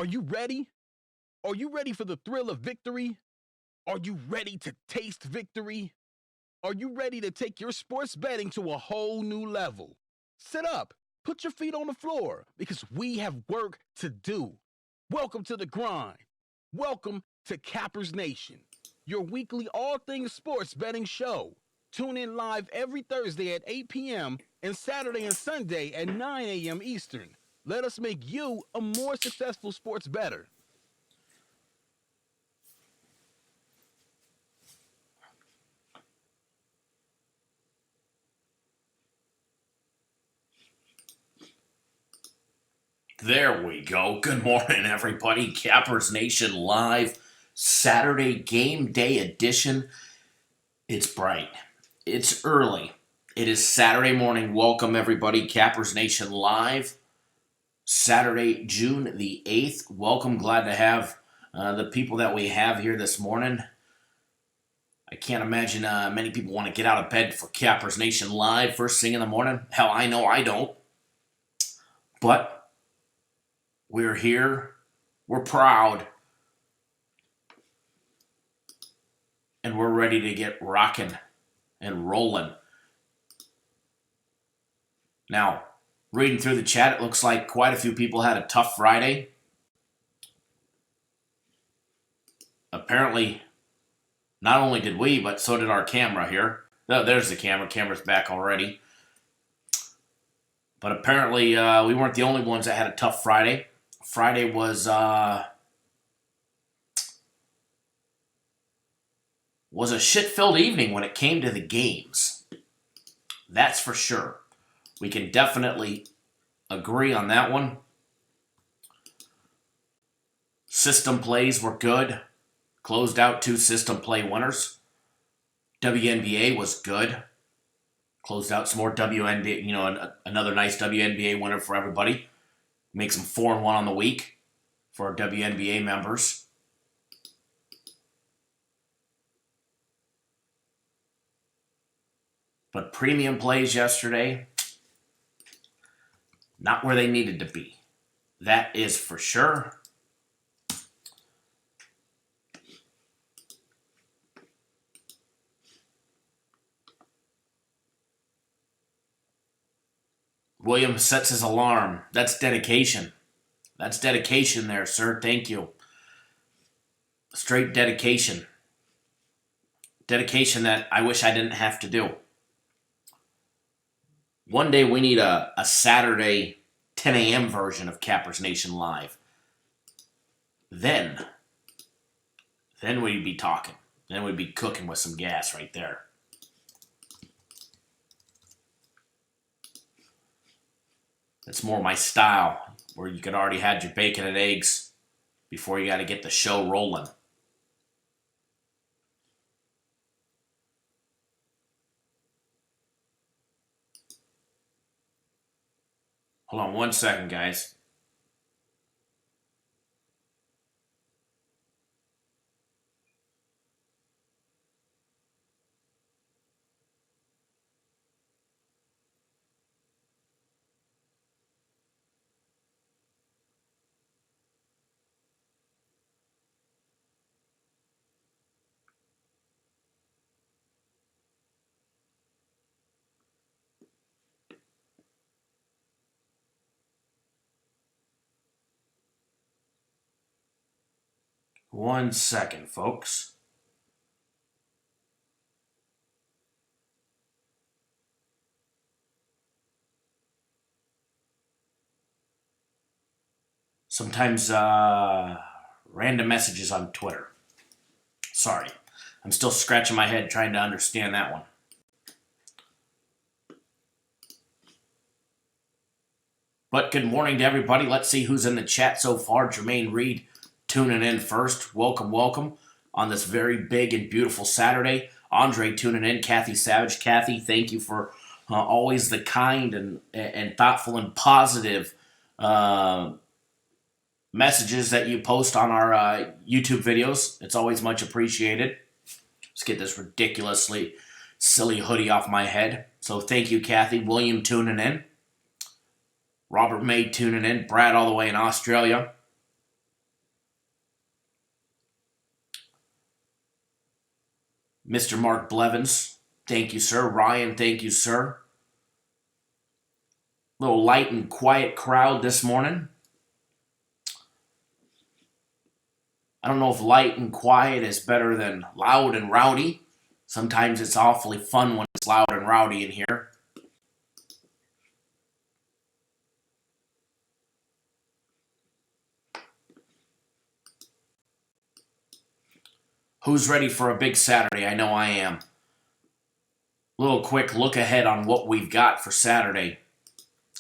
Are you ready? Are you ready for the thrill of victory? Are you ready to taste victory? Are you ready to take your sports betting to a whole new level? Sit up, put your feet on the floor, because we have work to do. Welcome to the grind. Welcome to Cappers Nation, your weekly all things sports betting show. Tune in live every Thursday at 8 p.m. and Saturday and Sunday at 9 a.m. Eastern. Let us make you a more successful sports bettor. There we go. Good morning, everybody. Cappers Nation Live, Saturday game day edition. It's bright. It's early. It is Saturday morning. Welcome, everybody. Cappers Nation Live, Saturday, June the 8th. Welcome. Glad to have the people that we have here this morning. I can't imagine many people want to get out of bed for Cappers Nation Live first thing in the morning. Hell, I know I don't. But we're here, we're proud, and we're ready to get rocking and rolling. Now, reading through the chat, it looks like quite a few people had a tough Friday. Apparently, not only did we, but so did our camera here. Oh, there's the camera. Camera's back already. But apparently, we weren't the only ones that had a tough Friday. Friday was a shit-filled evening when it came to the games. That's for sure. We can definitely agree on that one. System plays were good. Closed out 2 system play winners. WNBA was good. Closed out some more WNBA, another nice WNBA winner for everybody. Makes them 4-1 on the week for our WNBA members. But premium plays yesterday, not where they needed to be. That is for sure. William sets his alarm. That's dedication. That's dedication there, sir. Thank you. Straight dedication. Dedication that I wish I didn't have to do. One day we need a Saturday 10 a.m. version of Cappers Nation Live. Then we'd be talking. Then we'd be cooking with some gas right there. That's more my style, where you could already had your bacon and eggs before you got to get the show rolling. Hold on 1 second, guys. One second, folks. Sometimes random messages on Twitter. Sorry. I'm still scratching my head trying to understand that one. But good morning to everybody. Let's see who's in the chat so far. Jermaine Reed tuning in first. Welcome, welcome on this very big and beautiful Saturday. Andre tuning in. Kathy Savage. Kathy, thank you for always the kind and thoughtful and positive messages that you post on our YouTube videos. It's always much appreciated. Let's get this ridiculously silly hoodie off my head. So thank you, Kathy. William tuning in. Robert May tuning in. Brad all the way in Australia. Mr. Mark Blevins, thank you, sir. Ryan, thank you, sir. Little light and quiet crowd this morning. I don't know if light and quiet is better than loud and rowdy. Sometimes it's awfully fun when it's loud and rowdy in here. Who's ready for a big Saturday? I know I am. Little quick look ahead on what we've got for Saturday.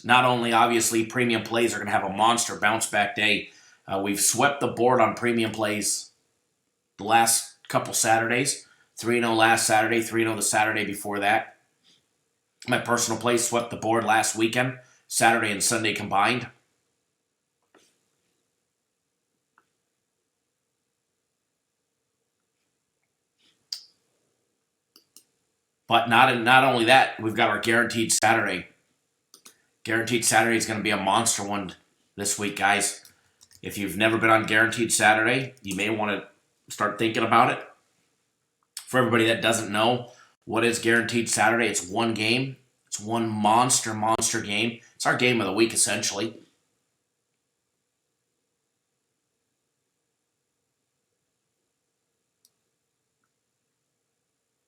Not only, obviously, premium plays are going to have a monster bounce back day. We've swept the board on premium plays the last couple Saturdays. 3-0 last Saturday, 3-0 the Saturday before that. My personal play swept the board last weekend, Saturday and Sunday combined. But not only that, we've got our Guaranteed Saturday. Guaranteed Saturday is going to be a monster one this week, guys. If you've never been on Guaranteed Saturday, you may want to start thinking about it. For everybody that doesn't know, what is Guaranteed Saturday? It's one game. It's one monster game. It's our game of the week, essentially.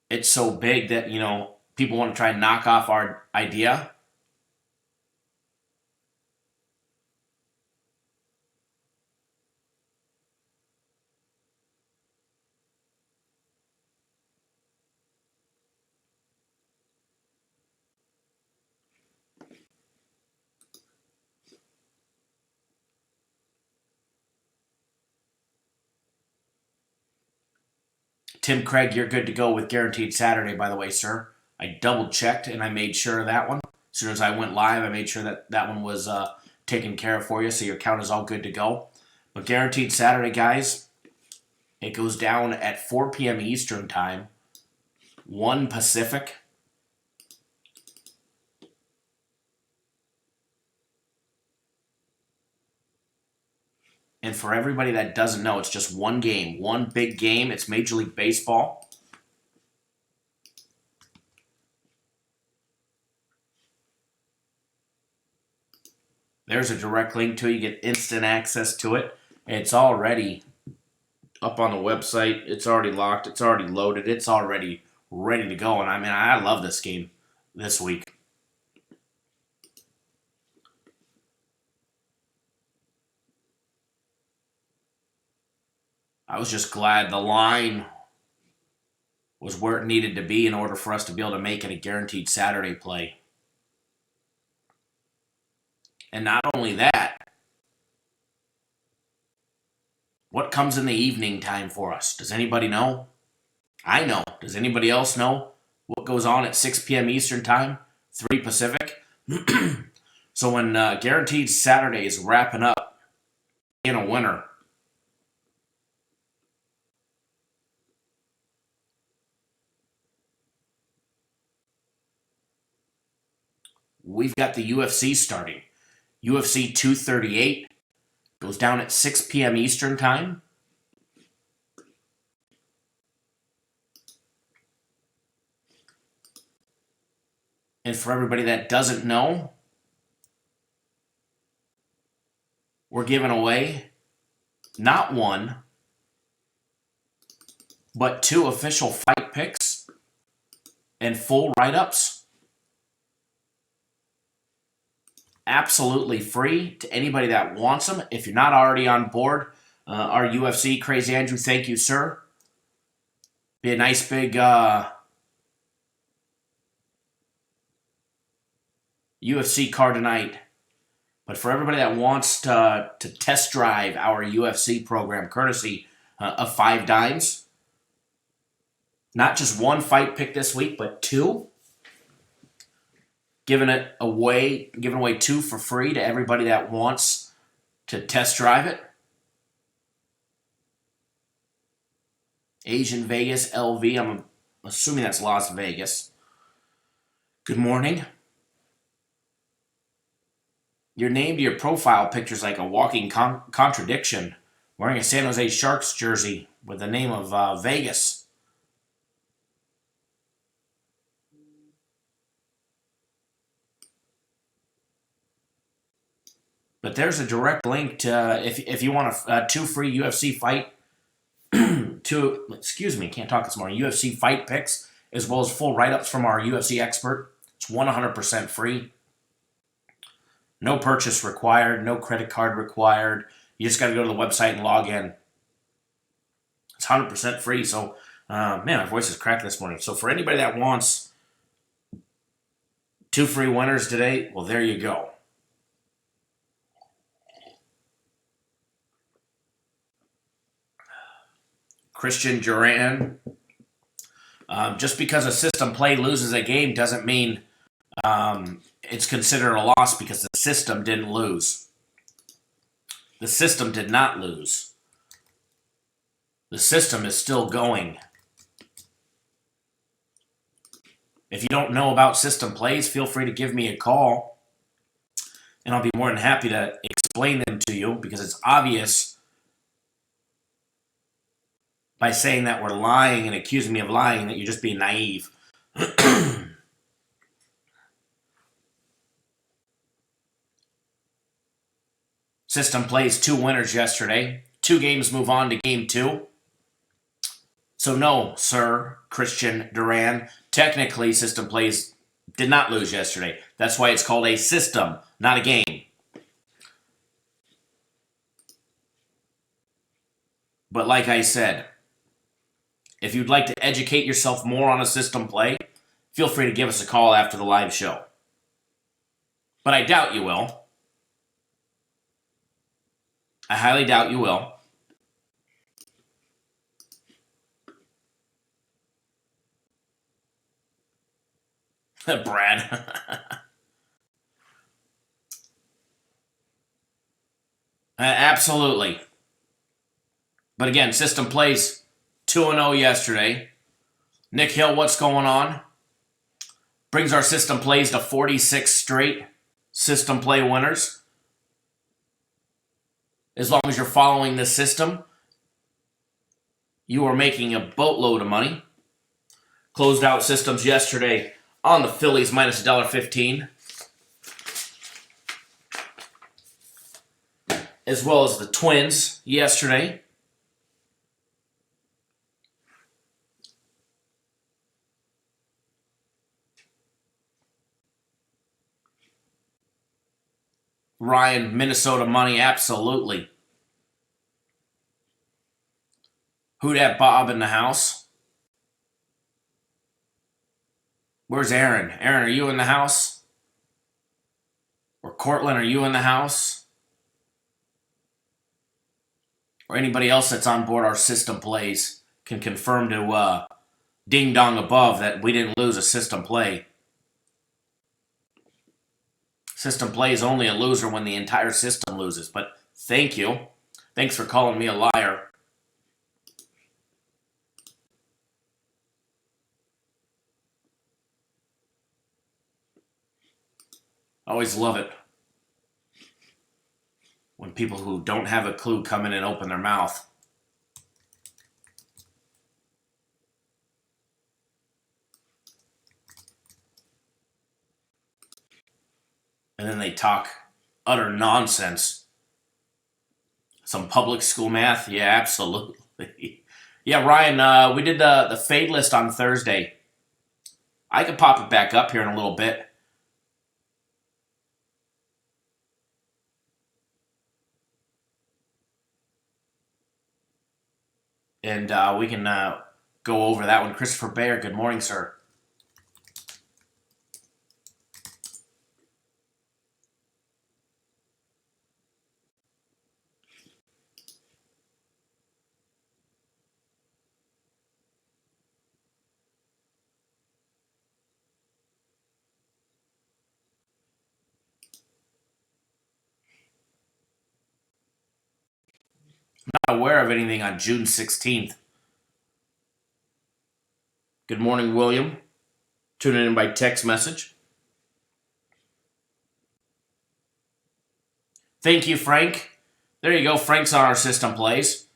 It's so big that, people want to try and knock off our idea. Tim Craig, you're good to go with Guaranteed Saturday, by the way, sir. I double-checked, and I made sure of that one. As soon as I went live, I made sure that one was taken care of for you, so your account is all good to go. But Guaranteed Saturday, guys, it goes down at 4 p.m. Eastern Time, 1 Pacific. And for everybody that doesn't know, it's just one game, one big game. It's Major League Baseball. There's a direct link to it. You get instant access to it. It's already up on the website. It's already locked. It's already loaded. It's already ready to go. And I love this game this week. I was just glad the line was where it needed to be in order for us to be able to make it a Guaranteed Saturday play. And not only that, what comes in the evening time for us? Does anybody know? I know. Does anybody else know what goes on at 6 p.m. Eastern Time, 3 Pacific? So when Guaranteed Saturday is wrapping up in a winner, we've got the UFC starting. UFC 238 goes down at 6 p.m. Eastern Time. And for everybody that doesn't know, we're giving away not one, but 2 official fight picks and full write-ups. Absolutely free to anybody that wants them. If you're not already on board, our UFC, Crazy Andrew, thank you, sir. Be a nice big UFC card tonight. But for everybody that wants to test drive our UFC program, courtesy of 5 Dimes, not just 1 fight pick this week, but 2. Giving away 2 for free to everybody that wants to test drive it. Asian Vegas LV, I'm assuming that's Las Vegas. Good morning. Your name to your profile picture is like a walking contradiction. Wearing a San Jose Sharks jersey with the name of Vegas. But there's a direct link to if you want a 2 free UFC fight, can't talk this morning, UFC fight picks, as well as full write-ups from our UFC expert. It's 100% free. No purchase required, no credit card required. You just got to go to the website and log in. It's 100% free. So, man, my voice is cracked this morning. So for anybody that wants 2 free winners today, well, there you go. Christian Duran. Just because a system play loses a game doesn't mean it's considered a loss because the system didn't lose. The system did not lose. The system is still going. If you don't know about system plays, feel free to give me a call, and I'll be more than happy to explain them to you, because it's obvious by saying that we're lying and accusing me of lying that you're just being naive. System plays 2 winners yesterday. 2 games move on to game 2. So no, sir, Christian Duran, technically system plays did not lose yesterday. That's why it's called a system, not a game. But like I said, if you'd like to educate yourself more on a system play, feel free to give us a call after the live show. But I doubt you will. I highly doubt you will. Brad. Absolutely. But again, system plays 2-0 yesterday. Nick Hill, what's going on? Brings our system plays to 46 straight system play winners. As long as you're following this system, you are making a boatload of money. Closed out systems yesterday on the Phillies minus $1.15. As well as the Twins yesterday. Ryan, Minnesota money, absolutely. Who dat Bob in the house? Where's Aaron? Aaron, are you in the house? Or Cortland, are you in the house? Or anybody else that's on board our system plays can confirm to Ding Dong above that we didn't lose a system play. System play is only a loser when the entire system loses. But thank you. Thanks for calling me a liar. Always love it when people who don't have a clue come in and open their mouth. And then they talk utter nonsense. Some public school math? Yeah, absolutely. Yeah, Ryan, we did the fade list on Thursday. I could pop it back up here in a little bit. And we can go over that one. Christopher Bayer, good morning, sir. Not aware of anything on June 16th. Good morning, William. Tuning in by text message. Thank you, Frank. There you go. Frank's on our system plays.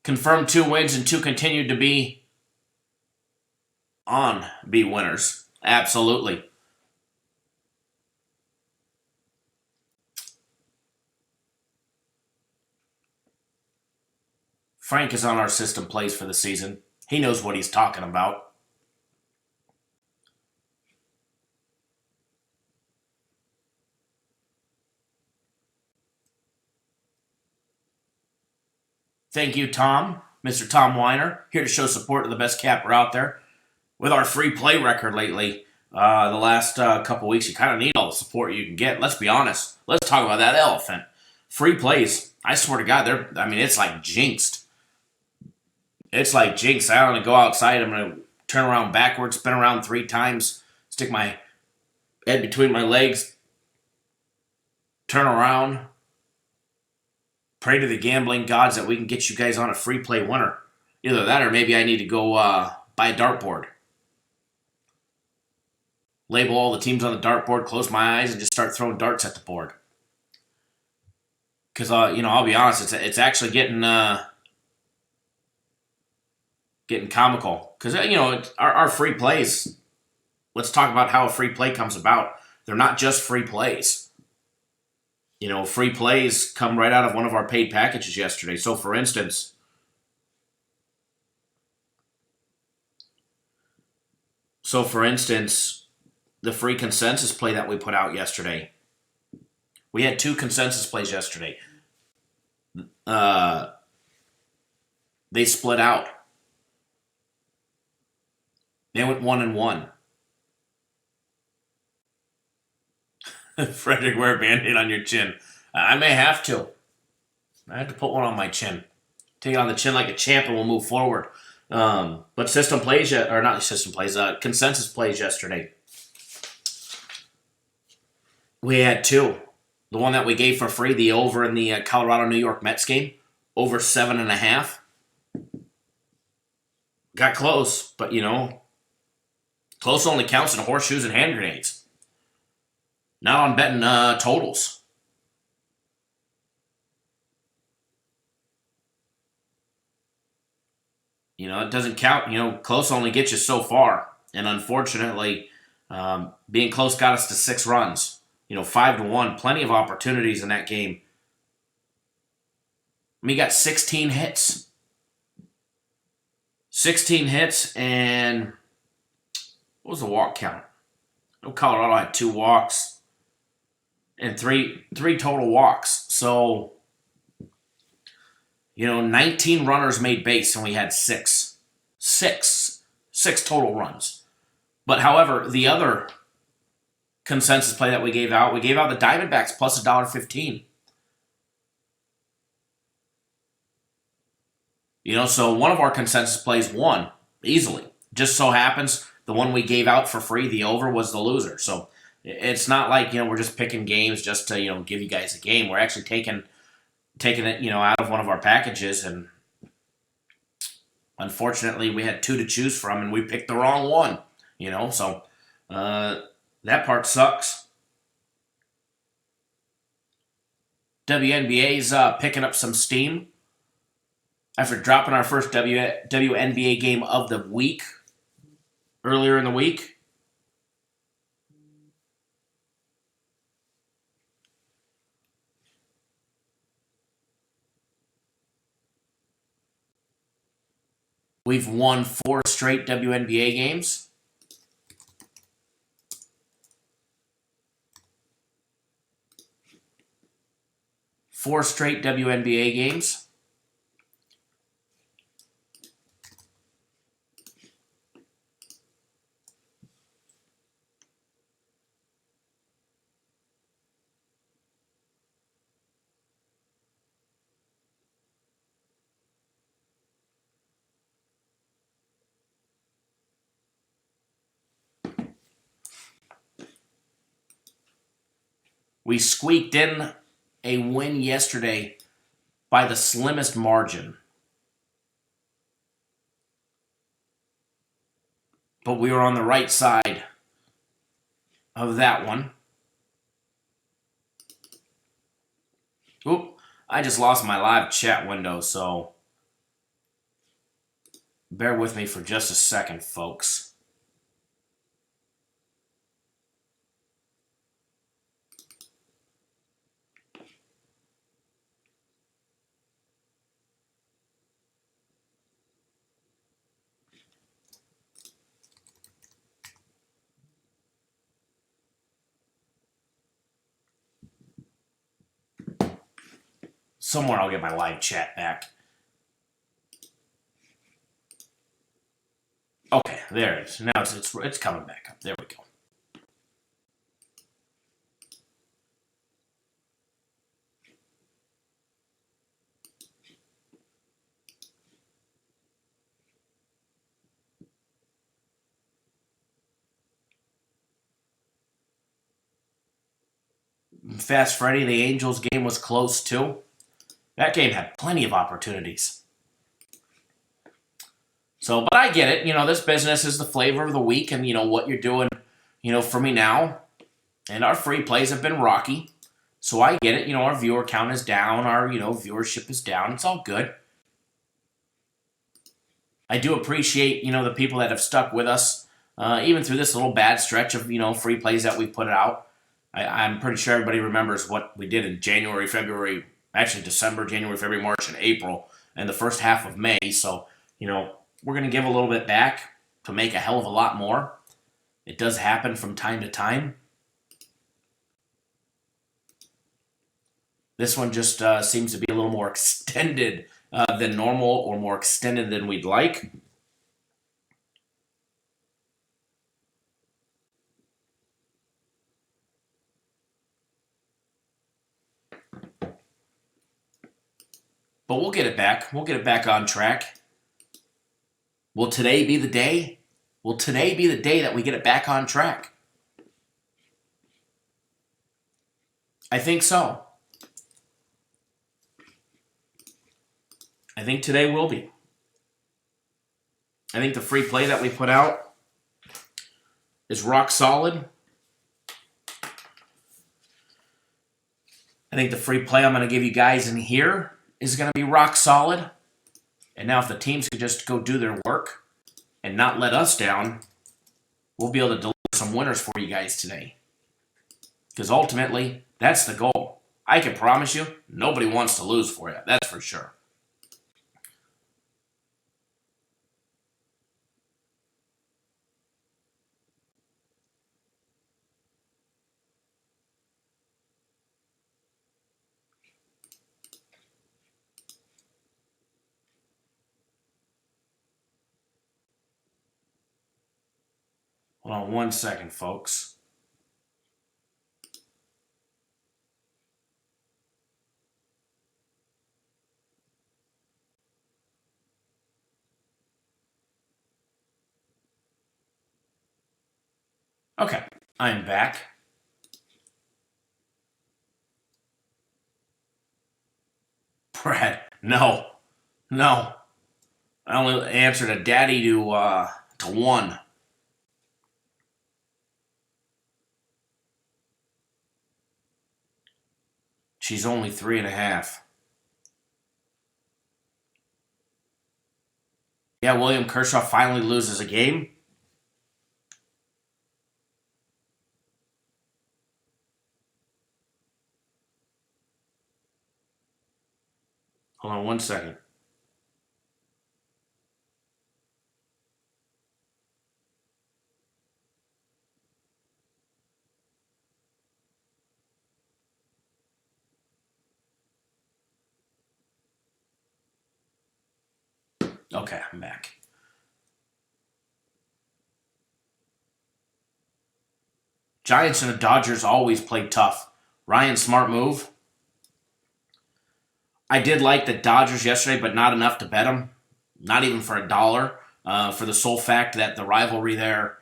Confirmed 2 wins and 2 continued to be winners. Absolutely. Frank is on our system plays for the season. He knows what he's talking about. Thank you, Tom. Mr. Tom Weiner, here to show support to the best capper out there. With our free play record lately, the last couple weeks, you kind of need all the support you can get. Let's be honest. Let's talk about that elephant. Free plays. I swear to God, it's like jinxed. It's like jinxed. I'm going to go outside. I'm going to turn around backwards, spin around 3 times, stick my head between my legs, turn around, pray to the gambling gods that we can get you guys on a free play winner. Either that or maybe I need to go buy a dartboard. Label all the teams on the dartboard, close my eyes, and just start throwing darts at the board. Because, I'll be honest, it's actually getting comical. Because, our free plays, let's talk about how a free play comes about. They're not just free plays. Free plays come right out of one of our paid packages yesterday. So, for instance, the free consensus play that we put out yesterday. We had 2 consensus plays yesterday. They split out. They went 1-1. Frederick, wear a Band-Aid on your chin. I may have to. I have to put one on my chin. Take it on the chin like a champ and we'll move forward. But consensus plays yesterday. We had 2. The one that we gave for free, the over in the Colorado-New York Mets game, over 7.5. Got close, but close only counts in horseshoes and hand grenades. Not on betting totals. It doesn't count. Close only gets you so far. And unfortunately, being close got us to 6 runs. 5-1. Plenty of opportunities in that game. We got 16 hits. 16 hits and what was the walk count? Colorado had 2 walks and three total walks. So, 19 runners made base and we had 6. 6 total runs. But however, the other consensus play that we gave out the Diamondbacks plus $1.15. So one of our consensus plays won easily. Just so happens the one we gave out for free, the over, was the loser. So it's not like, we're just picking games just to, give you guys a game. We're actually taking it, out of one of our packages. And unfortunately, we had 2 to choose from and we picked the wrong one, So that part sucks. WNBA's picking up some steam after dropping our first WNBA game of the week earlier in the week. We've won 4 straight WNBA games. Four straight WNBA games. We squeaked in a win yesterday by the slimmest margin. But we were on the right side of that one. Oop, I just lost my live chat window, so bear with me for just a second, folks. Somewhere I'll get my live chat back. Okay, there it is. Now it's coming back up. There we go. Fast Freddy, the Angels game was close too. That game had plenty of opportunities. So, but I get it. This business is the flavor of the week, and what you're doing, for me now. And our free plays have been rocky. So I get it. Our viewer count is down. Our, viewership is down. It's all good. I do appreciate, the people that have stuck with us, even through this little bad stretch of, free plays that we put out. I'm pretty sure everybody remembers what we did in January, February, actually December, January, February, March, and April, and the first half of May. So, we're going to give a little bit back to make a hell of a lot more. It does happen from time to time. This one just seems to be a little more extended than normal, or more extended than we'd like. But we'll get it back. We'll get it back on track. Will today be the day? Will today be the day that we get it back on track? I think so. I think today will be. I think the free play that we put out is rock solid. I think the free play I'm going to give you guys in here is going to be rock solid. And now if the teams could just go do their work and not let us down, we'll be able to deliver some winners for you guys today. Because ultimately, that's the goal. I can promise you, nobody wants to lose for you. That's for sure. Hold on one second, folks. Okay, I am back. Brad, no. I only answered a daddy to 1. She's only 3.5. Yeah, William Kershaw finally loses a game. Hold on one second. Okay, I'm back. Giants and the Dodgers always play tough. Ryan, smart move. I did like the Dodgers yesterday, but not enough to bet them. Not even for $1. For the sole fact that the rivalry there,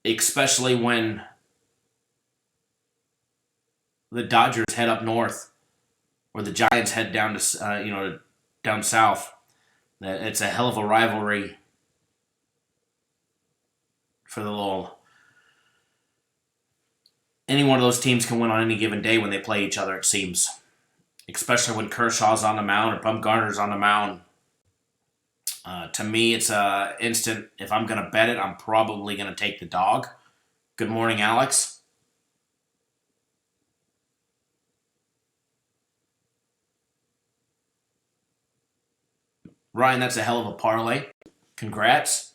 especially when the Dodgers head up north, or the Giants head down to down south. It's a hell of a rivalry for the little. Any one of those teams can win on any given day when they play each other, it seems. Especially when Kershaw's on the mound or Bumgarner's on the mound. To me, it's instant. If I'm going to bet it, I'm probably going to take the dog. Good morning, Alex. Ryan, that's a hell of a parlay. Congrats.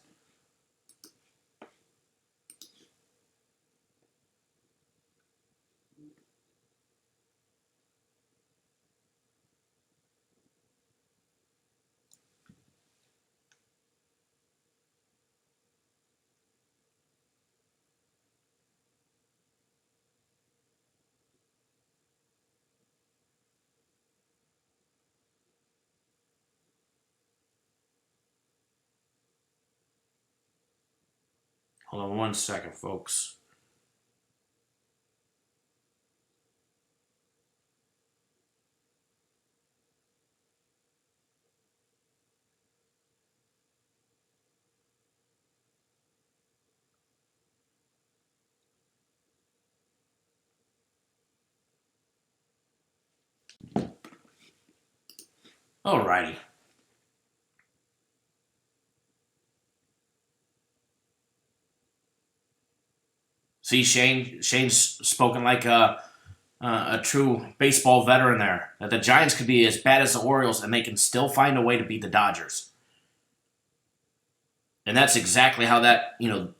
Hold on 1 second, folks. Alrighty. See, Shane's spoken like a true baseball veteran there. That the Giants could be as bad as the Orioles, and they can still find a way to beat the Dodgers. And that's exactly how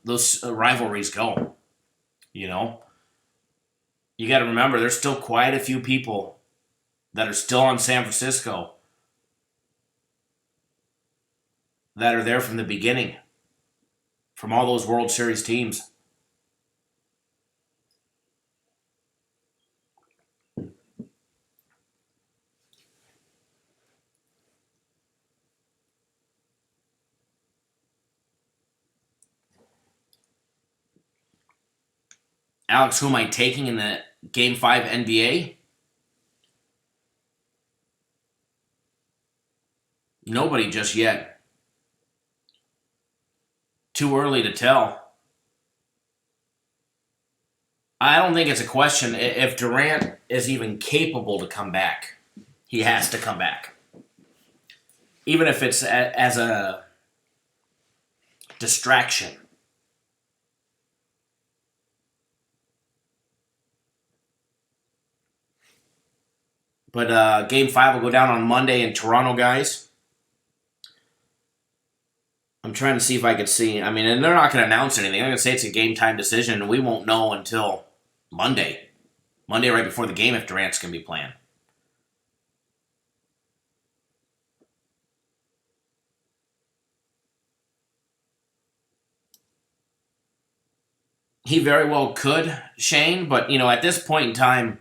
those rivalries go. You got to remember, there's still quite a few people that are still on San Francisco that are there from the beginning, from all those World Series teams. Alex, who am I taking in the Game 5 NBA? Nobody just yet. Too early to tell. I don't think it's a question. If Durant is even capable to come back, he has to come back. Even if it's as a distraction. But Game 5 will go down on Monday in Toronto, guys. I'm trying to see if I could see. I mean, and they're not going to announce anything. They're going to say it's a game time decision, and we won't know until Monday. Monday right before the game if Durant's going to be playing. He very well could, Shane, but, at this point in time,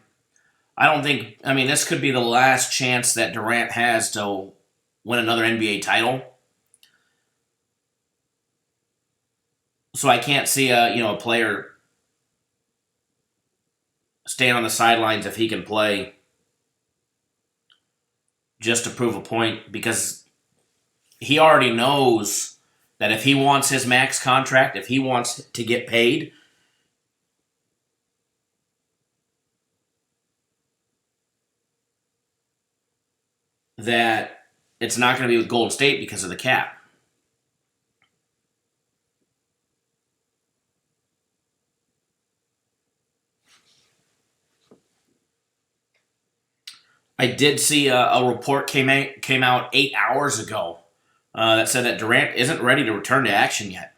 I don't think, this could be the last chance that Durant has to win another NBA title. So I can't see a player staying on the sidelines if he can play just to prove a point, because he already knows that if he wants his max contract, if he wants to get paid, that it's not going to be with Golden State because of the cap. I did see a report came out 8 hours ago that said that Durant isn't ready to return to action yet.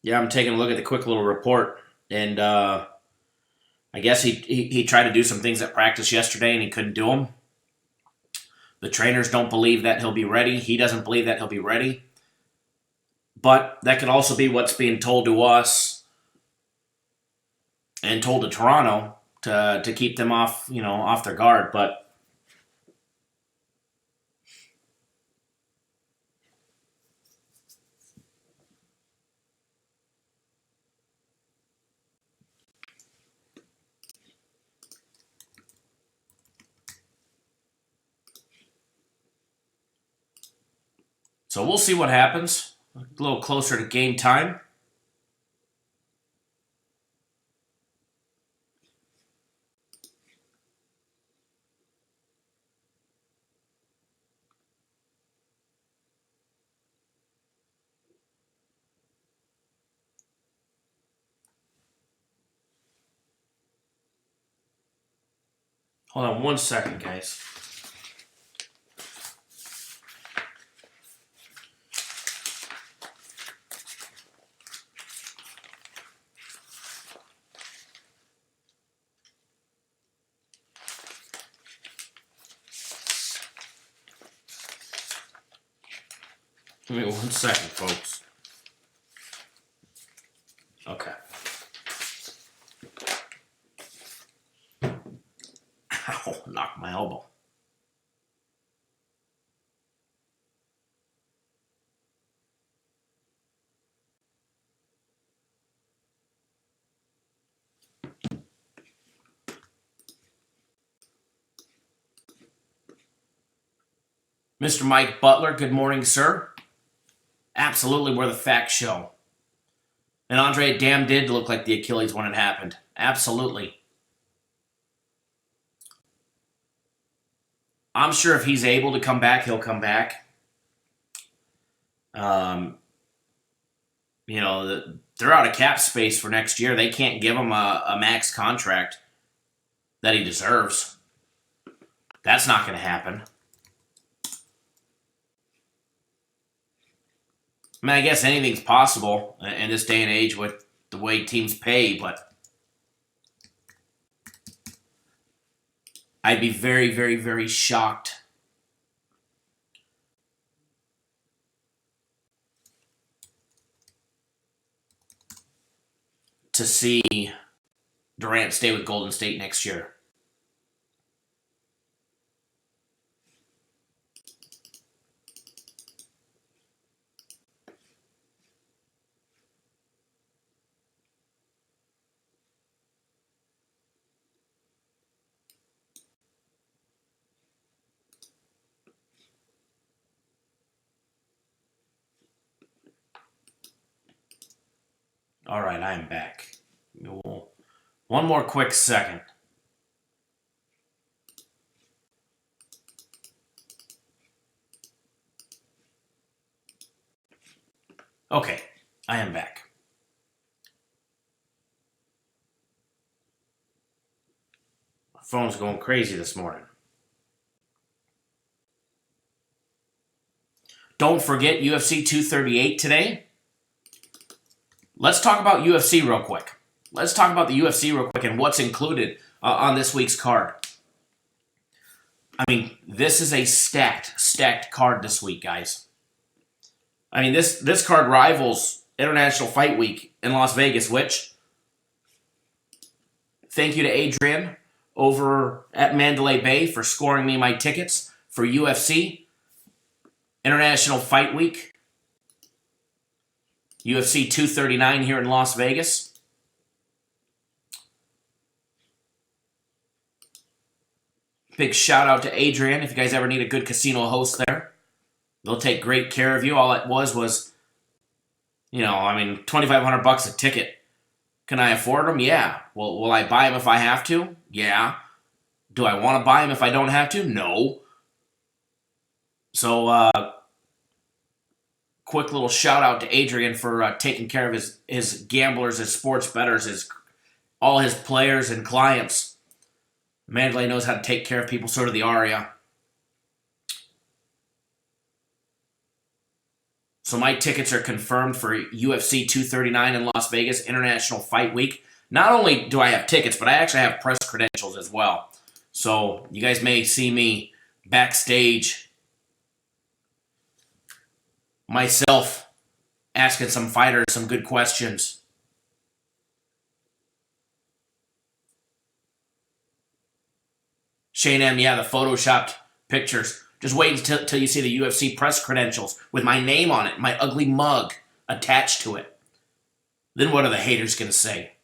Yeah, I'm taking a look at the quick little report, and I guess he tried to do some things at practice yesterday, and he couldn't do them. The trainers don't believe that he'll be ready. He doesn't believe that he'll be ready. But that could also be what's being told to us and told to Toronto to keep them off their guard. But so we'll see what happens. A little closer to game time. Hold on 1 second, guys. Give me 1 second, folks. Mr. Mike Butler, good morning, sir. Absolutely, we're the fact show. And Andre, it damn did look like the Achilles when it happened. Absolutely. I'm sure if he's able to come back, he'll come back. They're out of cap space for next year. They can't give him a max contract that he deserves. That's not going to happen. I mean, I guess anything's possible in this day and age with the way teams pay, but I'd be very, very, very shocked to see Durant stay with Golden State next year. All right, I am back. One more quick second. Okay, I am back. My phone's going crazy this morning. Don't forget UFC 238 today. Let's talk about UFC real quick. Let's talk about the UFC real quick and what's included on this week's card. I mean, this is a stacked card this week, guys. I mean, this card rivals International Fight Week in Las Vegas, which, thank you to Adrian over at Mandalay Bay for scoring me my tickets for UFC, International Fight Week, UFC 239 here in Las Vegas. Big shout out to Adrian. If you guys ever need a good casino host there, they'll take great care of you. All it was, $2,500 a ticket. Can I afford them? Yeah. Well, will I buy them if I have to? Yeah. Do I want to buy them if I don't have to? No. So, quick little shout out to Adrian for taking care of his gamblers, his sports bettors, all his players and clients. Mandalay knows how to take care of people, so do the Aria. So my tickets are confirmed for UFC 239 in Las Vegas, International Fight Week. Not only do I have tickets, but I actually have press credentials as well. So you guys may see me backstage myself asking some fighters some good questions. Shane M., yeah, the photoshopped pictures. Just wait until you see the UFC press credentials with my name on it, my ugly mug attached to it. Then what are the haters going to say?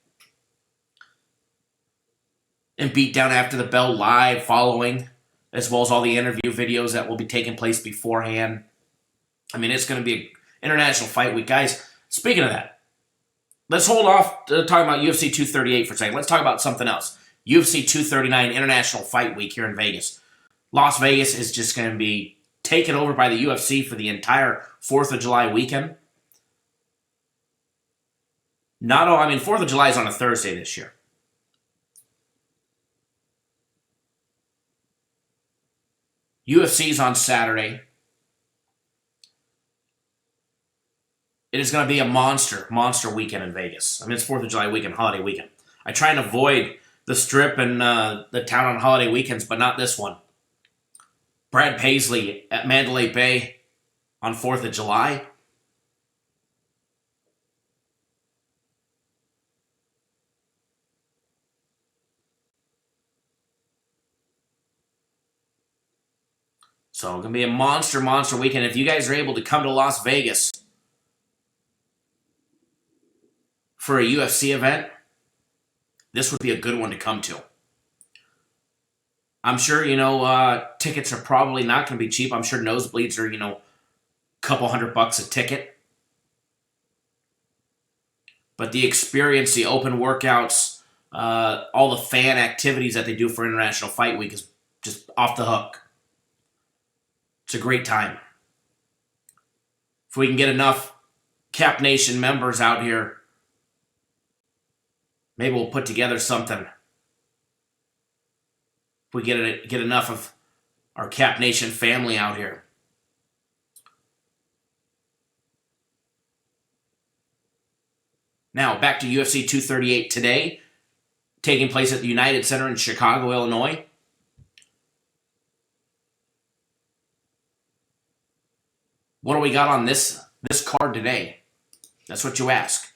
And beat down after the bell live following, as well as all the interview videos that will be taking place beforehand. I mean, it's going to be an International Fight Week. Guys, speaking of that, let's hold off talking about UFC 238 for a second. Let's talk about something else. UFC 239 International Fight Week here in Vegas. Las Vegas is just going to be taken over by the UFC for the entire 4th of July weekend. 4th of July is on a Thursday this year. UFC's on Saturday. It is going to be a monster weekend in Vegas. I mean, it's 4th of July weekend, holiday weekend. I try and avoid the Strip and the town on holiday weekends, but not this one. Brad Paisley at Mandalay Bay on 4th of July. So it's going to be a monster weekend. If you guys are able to come to Las Vegas for a UFC event, this would be a good one to come to. I'm sure, tickets are probably not going to be cheap. I'm sure nosebleeds are, a couple $100 a ticket. But the experience, the open workouts, all the fan activities that they do for International Fight Week is just off the hook. It's a great time. If we can get enough Cap Nation members out here, maybe we'll put together something. If we get enough of our Cap Nation family out here. Now, back to UFC 238 today, taking place at the United Center in Chicago, Illinois. What do we got on this card today? That's what you ask.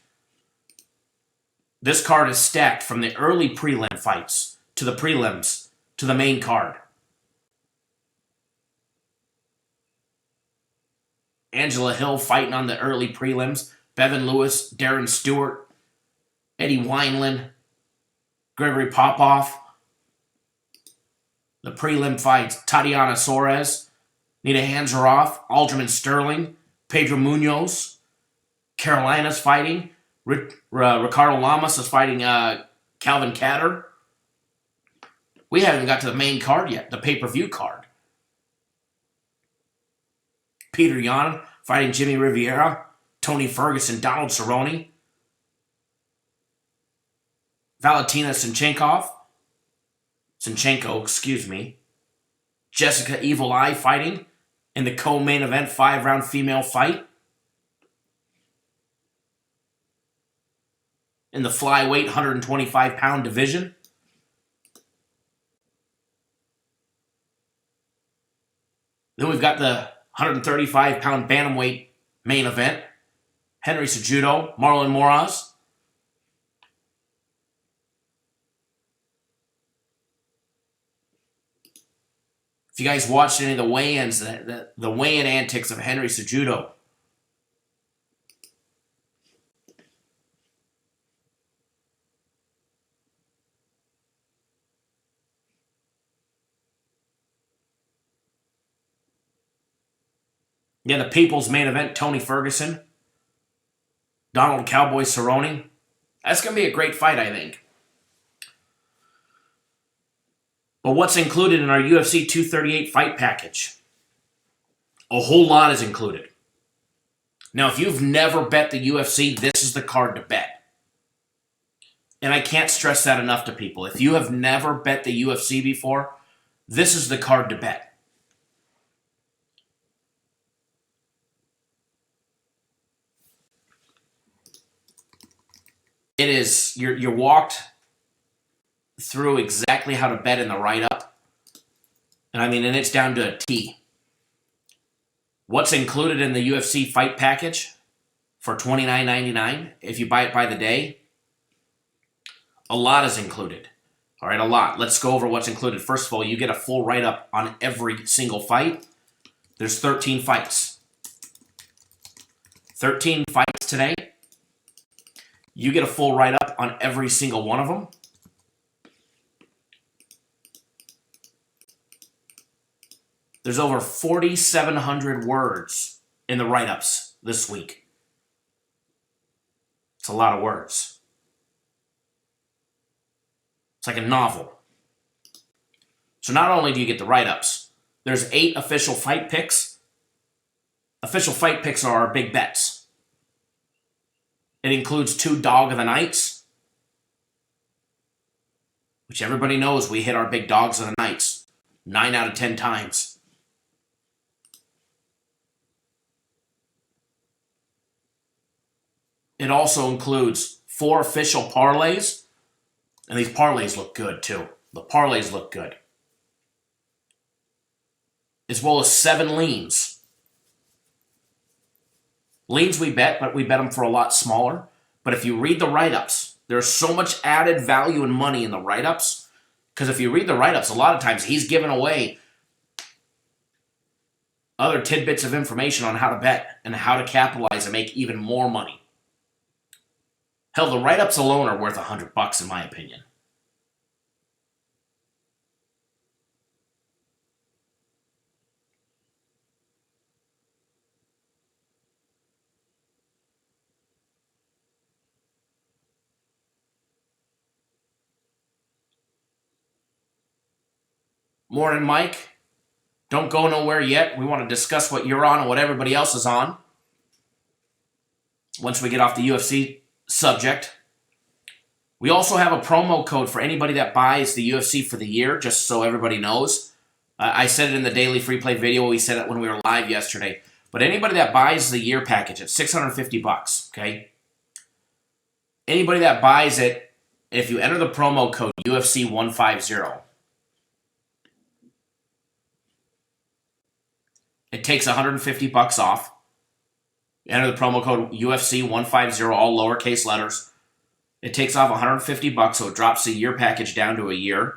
This card is stacked from the early prelim fights to the prelims to the main card. Angela Hill fighting on the early prelims. Bevan Lewis, Darren Stewart, Eddie Wineland, Gregory Popoff. The prelim fights, Tatiana Suarez, Nita Hansaroff, Aljamain Sterling, Pedro Munoz. Carolina's fighting. Ricardo Lamas is fighting Calvin Kattar. We haven't got to the main card yet, the pay-per-view card. Peter Yan fighting Jimmy Rivera, Tony Ferguson, Donald Cerrone. Valentina Sinchenko, Jessica Evil Eye fighting in the co-main event 5-round female fight. In the flyweight 125-pound division. Then we've got the 135-pound bantamweight main event. Henry Cejudo, Marlon Moraes. If you guys watched any of the weigh-ins, the weigh-in antics of Henry Cejudo. Yeah, the People's main event, Tony Ferguson, Donald Cowboy Cerrone. That's going to be a great fight, I think. But what's included in our UFC 238 fight package? A whole lot is included. Now, if you've never bet the UFC, this is the card to bet. And I can't stress that enough to people. If you have never bet the UFC before, this is the card to bet. It is, you're walked through exactly how to bet in the write-up. And it's down to a T. What's included in the UFC fight package for $29.99 if you buy it by the day? A lot is included. All right, a lot. Let's go over what's included. First of all, you get a full write-up on every single fight. There's 13 fights. 13 fights today. You get a full write-up on every single one of them. There's over 4,700 words in the write-ups this week. It's a lot of words. It's like a novel. So not only do you get the write-ups, there's 8 official fight picks. Official fight picks are our big bets. It includes 2 Dog of the Nights, which everybody knows we hit our big Dogs of the Nights 9 out of 10 times. It also includes 4 official parlays, and these parlays look good too. The parlays look good. As well as 7 leans. Leans we bet, but we bet them for a lot smaller. But if you read the write-ups, there's so much added value and money in the write-ups. Because if you read the write-ups, a lot of times he's giving away other tidbits of information on how to bet and how to capitalize and make even more money. Hell, the write-ups alone are worth $100 in my opinion. Morning, Mike. Don't go nowhere yet. We want to discuss what you're on and what everybody else is on. Once we get off the UFC subject. We also have a promo code for anybody that buys the UFC for the year, just so everybody knows. I said it in the daily free play video. We said it when we were live yesterday. But anybody that buys the year package, it's $650, okay? Anybody that buys it, if you enter the promo code UFC150, it takes $150 off. Enter the promo code UFC150, all lowercase letters. It takes off $150, so it drops the year package down to a year.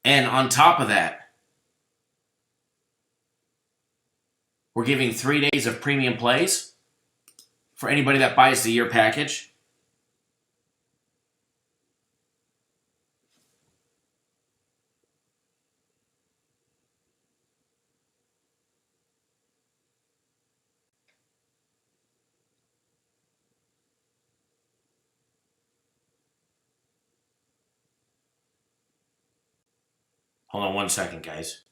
And on top of that, we're giving 3 days of premium plays for anybody that buys the year package. Hold on one second, guys.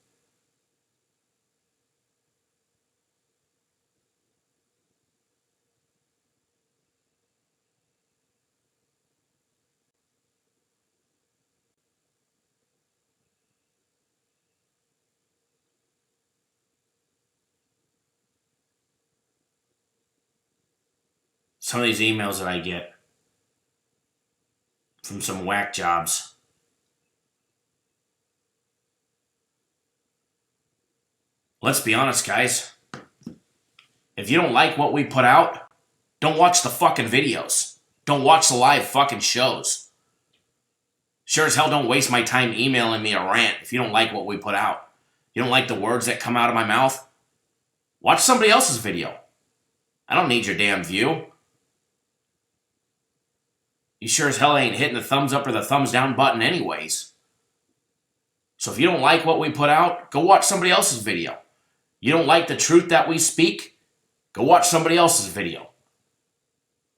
Some of these emails that I get from some whack jobs. Let's be honest, guys. If you don't like what we put out, don't watch the fucking videos. Don't watch the live fucking shows. Sure as hell don't waste my time emailing me a rant if you don't like what we put out. You don't like the words that come out of my mouth? Watch somebody else's video. I don't need your damn view. You sure as hell ain't hitting the thumbs up or the thumbs down button anyways. So if you don't like what we put out, go watch somebody else's video. You don't like the truth that we speak? Go watch somebody else's video.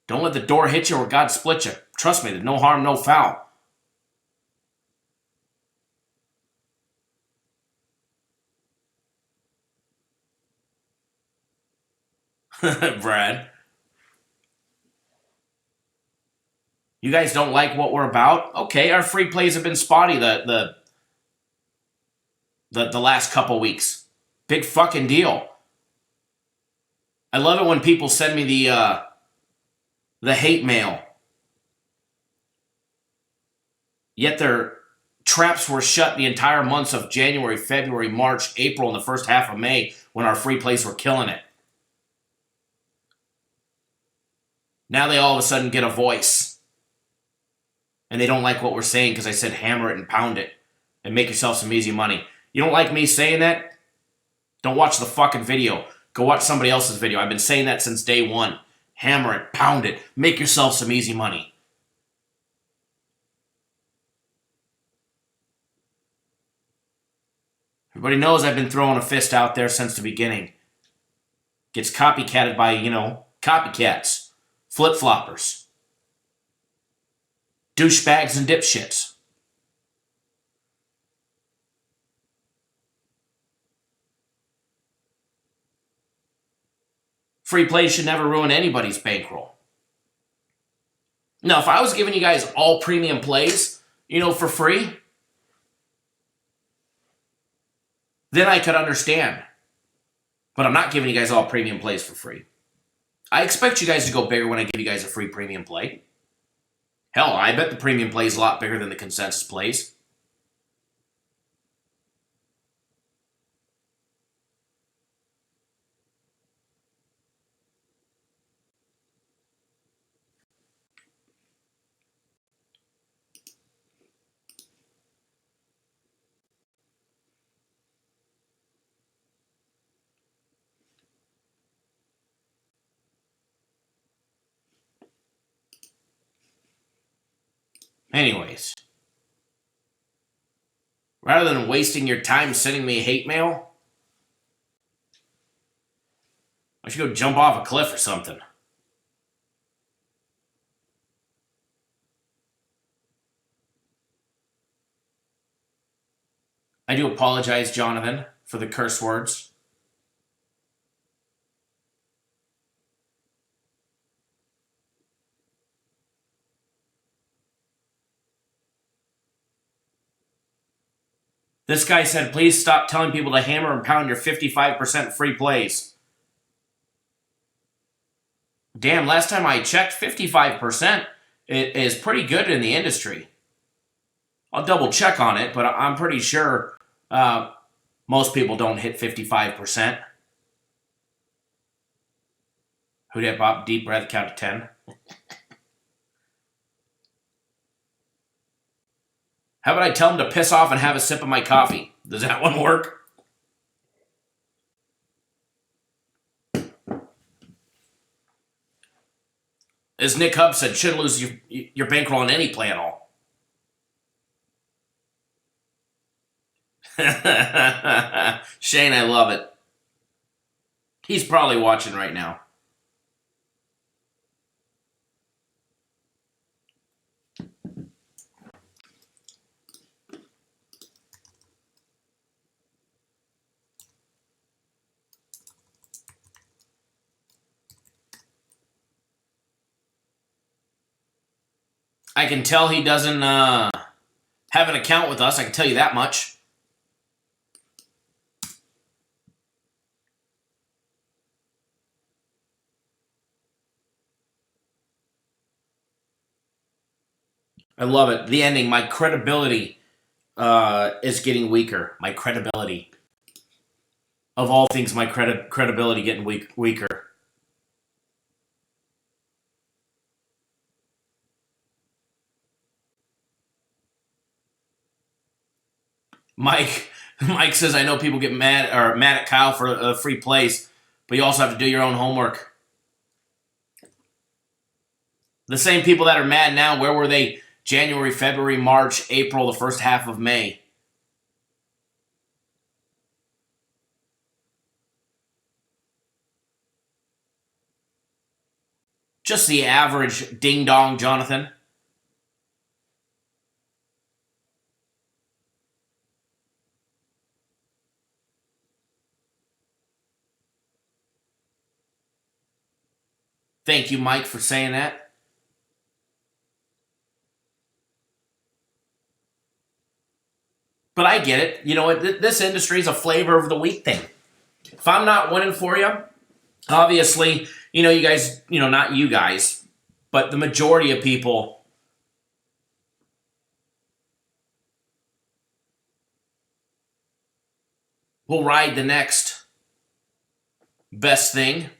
Don't let the door hit you or God split you. Trust me, there's no harm, no foul. Brad. You guys don't like what we're about? Okay, our free plays have been spotty the last couple weeks. Big fucking deal. I love it when people send me the hate mail. Yet their traps were shut the entire months of January, February, March, April, and the first half of May when our free plays were killing it. Now they all of a sudden get a voice. And they don't like what we're saying because I said hammer it and pound it and make yourself some easy money. You don't like me saying that? Don't watch the fucking video. Go watch somebody else's video. I've been saying that since day one. Hammer it, pound it, make yourself some easy money. Everybody knows I've been throwing a fist out there since the beginning. Gets copycatted by, copycats, flip-floppers, douchebags and dipshits. Free plays should never ruin anybody's bankroll. Now, if I was giving you guys all premium plays, for free, then I could understand. But I'm not giving you guys all premium plays for free. I expect you guys to go bigger when I give you guys a free premium play. Hell, I bet the premium play is a lot bigger than the consensus plays. Anyways, rather than wasting your time sending me hate mail, I should go jump off a cliff or something. I do apologize, Jonathan, for the curse words. This guy said, please stop telling people to hammer and pound your 55% free plays. Damn, last time I checked, 55% is pretty good in the industry. I'll double check on it, but I'm pretty sure most people don't hit 55%. Who'd have Bob? Deep breath, count to 10. How about I tell him to piss off and have a sip of my coffee? Does that one work? As Nick Hubb said, shouldn't lose your bankroll on any play at all. Shane, I love it. He's probably watching right now. I can tell he doesn't have an account with us. I can tell you that much. I love it. The ending, my credibility is getting weaker. My credibility. Of all things, my credibility getting weaker. Mike says, I know people get mad at Kyle for free plays, but you also have to do your own homework. The same people that are mad now, where were they January, February, March, April, the first half of May? Just the average ding-dong, Jonathan. Thank you, Mike, for saying that. But I get it. You know what? This industry is a flavor of the week thing. If I'm not winning for you, obviously, you guys, not you guys, but the majority of people will ride the next best thing.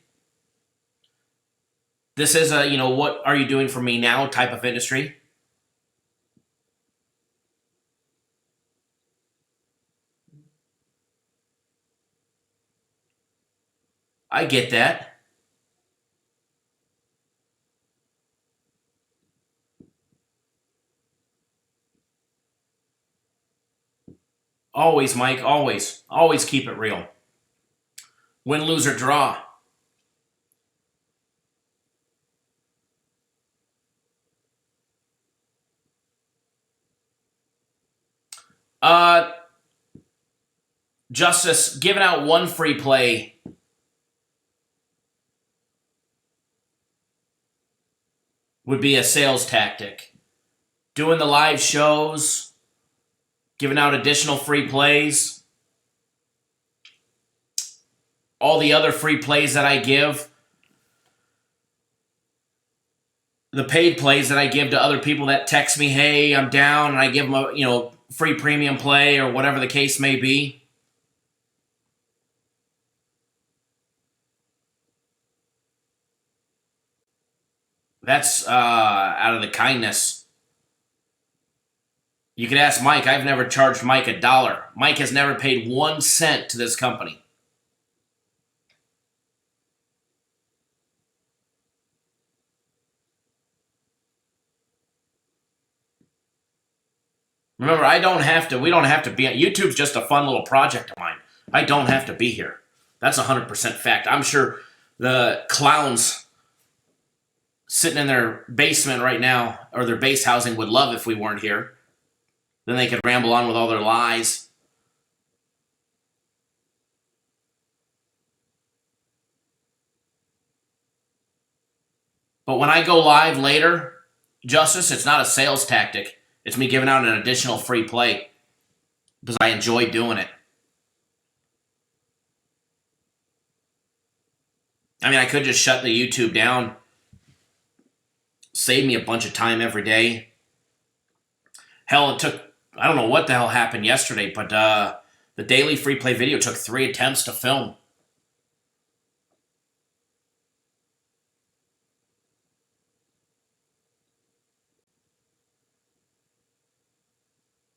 This is a, what are you doing for me now type of industry. I get that. Always, Mike, always. Always keep it real. Win, lose, or draw. Justice, giving out one free play would be a sales tactic. Doing the live shows, giving out additional free plays, all the other free plays that I give, the paid plays that I give to other people that text me, hey, I'm down, and I give them a, free premium play or whatever the case may be. That's out of the kindness. You could ask Mike. I've never charged Mike $1. Mike has never paid 1 cent to this company. Remember, we don't have to be, YouTube's just a fun little project of mine. I don't have to be here. That's 100% fact. I'm sure the clowns sitting in their basement right now, or their base housing, would love if we weren't here. Then they could ramble on with all their lies. But when I go live later, Justice, it's not a sales tactic. It's me giving out an additional free play because I enjoy doing it. I mean, I could just shut the YouTube down, save me a bunch of time every day. Hell, it took, I don't know what the hell happened yesterday, but the daily free play video took 3 attempts to film.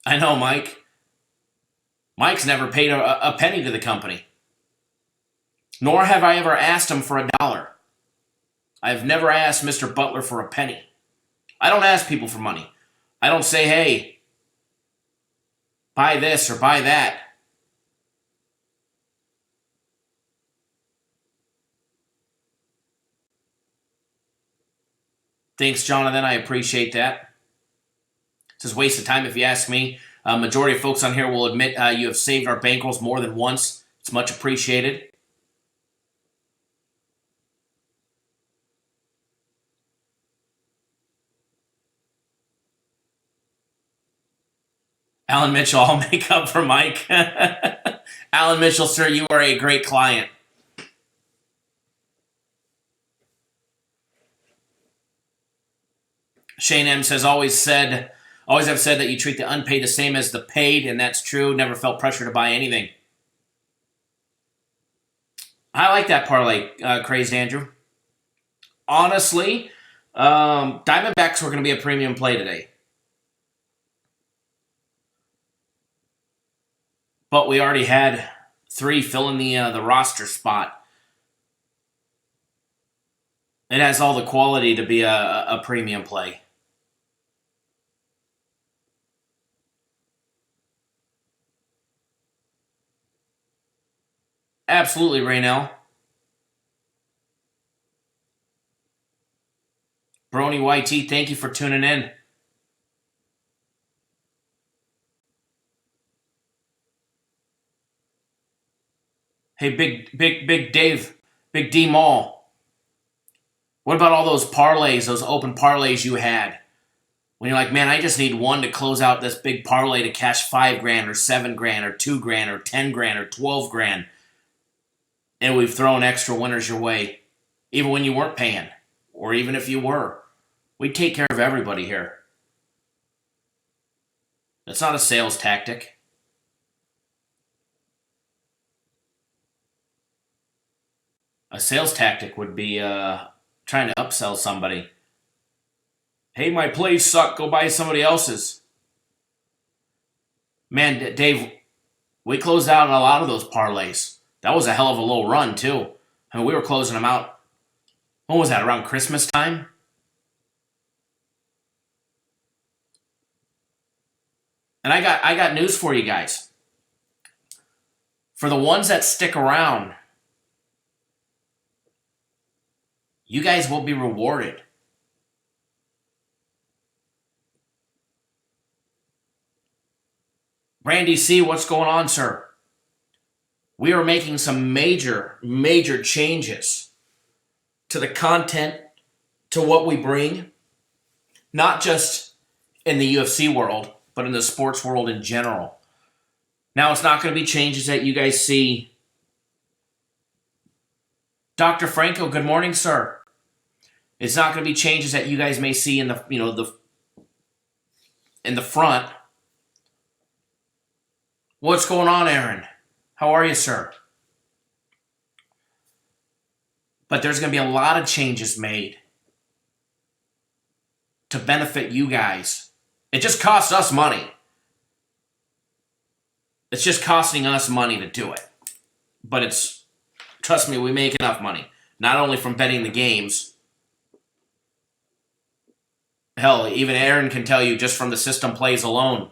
I know, Mike. Mike's never paid a penny to the company. Nor have I ever asked him for $1. I've never asked Mr. Butler for a penny. I don't ask people for money. I don't say, hey, buy this or buy that. Thanks, Jonathan. I appreciate that. It's just a waste of time if you ask me. Majority of folks on here will admit you have saved our bankrolls more than once. It's much appreciated. Alan Mitchell, I'll make up for Mike. Alan Mitchell, sir, you are a great client. Shane M says, always have said that you treat the unpaid the same as the paid, and that's true. Never felt pressure to buy anything. I like that parlay, Crazed Andrew. Honestly, Diamondbacks were going to be a premium play today. But we already had 3 fill in the roster spot. It has all the quality to be a premium play. Absolutely, Raynell. Brony YT, thank you for tuning in. Hey, Big Dave, Big D Mall. What about all those parlays, those open parlays you had? When you're like, man, I just need one to close out this big parlay to cash $5,000 or $7,000 or $2,000 or $10,000 or $12,000. And we've thrown extra winners your way, even when you weren't paying, or even if you were. We take care of everybody here. That's not a sales tactic. A sales tactic would be trying to upsell somebody. Hey, my plays suck. Go buy somebody else's. Man, Dave, we closed out on a lot of those parlays. That was a hell of a little run, too. I mean, we were closing them out. When was that, around Christmas time? And I got news for you guys. For the ones that stick around, you guys will be rewarded. Randy C., what's going on, sir? We are making some major changes to the content, to what we bring, not just in the UFC world, but in the sports world in general. Now, it's not going to be changes that you guys see. Dr. Franco, good morning, sir. It's not going to be changes that you guys may see in the front. What's going on, Aaron? How are you, sir? But there's going to be a lot of changes made to benefit you guys. It just costs us money. It's just costing us money to do it. But trust me, we make enough money. Not only from betting the games. Hell, even Aaron can tell you just from the system plays alone.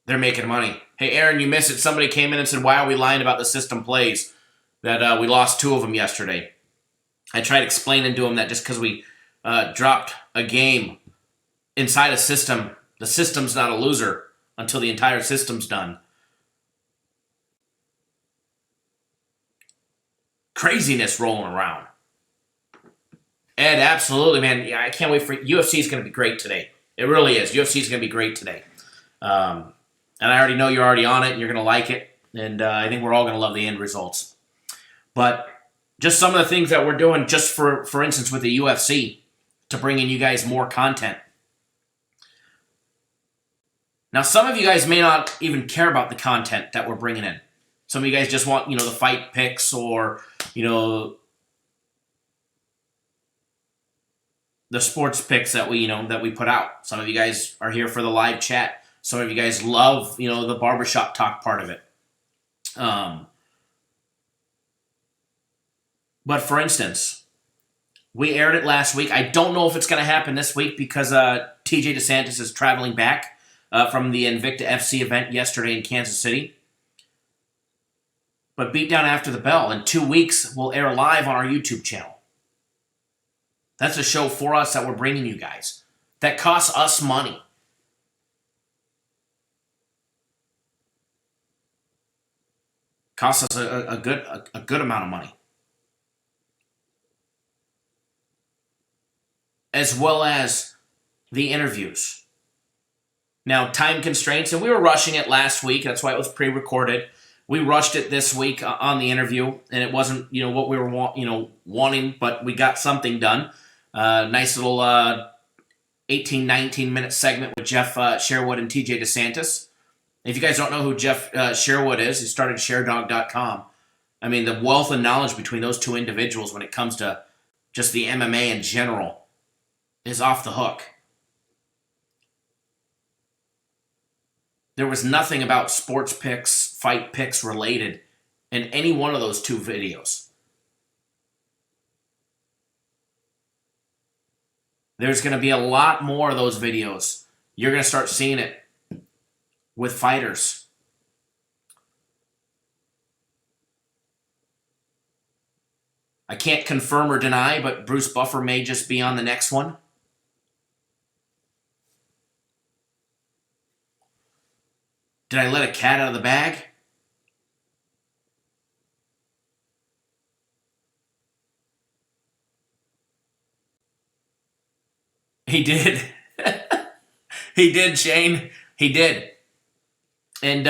They're making money. Hey, Aaron, you missed it. Somebody came in and said, why are we lying about the system plays? That we lost 2 of them yesterday. I tried explaining to them that just because we dropped a game inside a system, the system's not a loser until the entire system's done. Craziness rolling around. Ed, absolutely, man. Yeah, I can't wait for UFC is going to be great today. It really is. UFC is going to be great today. And I already know you're already on it and you're going to like it. And I think we're all going to love the end results. But just some of the things that we're doing, just for instance, with the UFC, to bring in you guys more content. Now, some of you guys may not even care about the content that we're bringing in. Some of you guys just want, the fight picks or, the sports picks that we put out. Some of you guys are here for the live chat. Some of you guys love, the barbershop talk part of it. But for instance, we aired it last week. I don't know if it's going to happen this week because TJ DeSantis is traveling back from the Invicta FC event yesterday in Kansas City. But Beatdown After the Bell in 2 weeks will air live on our YouTube channel. That's a show for us that we're bringing you guys. That costs us money. Costs us a good amount of money. As well as the interviews. Now, time constraints, and we were rushing it last week. That's why it was pre-recorded. We rushed it this week on the interview, and it wasn't, what we were, wanting, but we got something done. Nice little 18, 19-minute segment with Jeff Sherwood and TJ DeSantis. If you guys don't know who Jeff Sherwood is, he started ShareDog.com. I mean, the wealth of knowledge between those two individuals when it comes to just the MMA in general is off the hook. There was nothing about sports picks, fight picks related in any one of those 2 videos. There's going to be a lot more of those videos. You're going to start seeing it with fighters. I can't confirm or deny, but Bruce Buffer may just be on the next one. Did I let a cat out of the bag? He did. He did, Shane. He did. And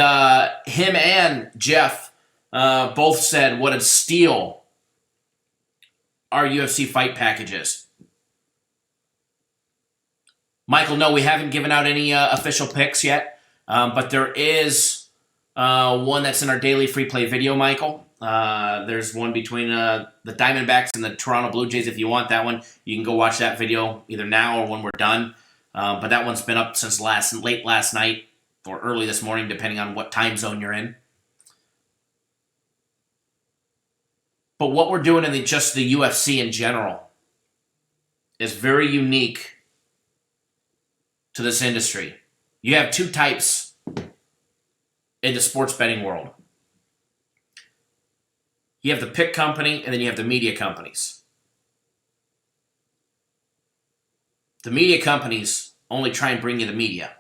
him and Jeff both said what a steal our UFC fight package is. Michael, no, we haven't given out any official picks yet. But there is one that's in our daily free play video, Michael. There's one between the Diamondbacks and the Toronto Blue Jays. If you want that one, you can go watch that video either now or when we're done. But that one's been up since late last night or early this morning, depending on what time zone you're in. But what we're doing in just the UFC in general is very unique to this industry. You have 2 types in the sports betting world. You have the pick company, and then you have the media companies. The media companies only try and bring you the media.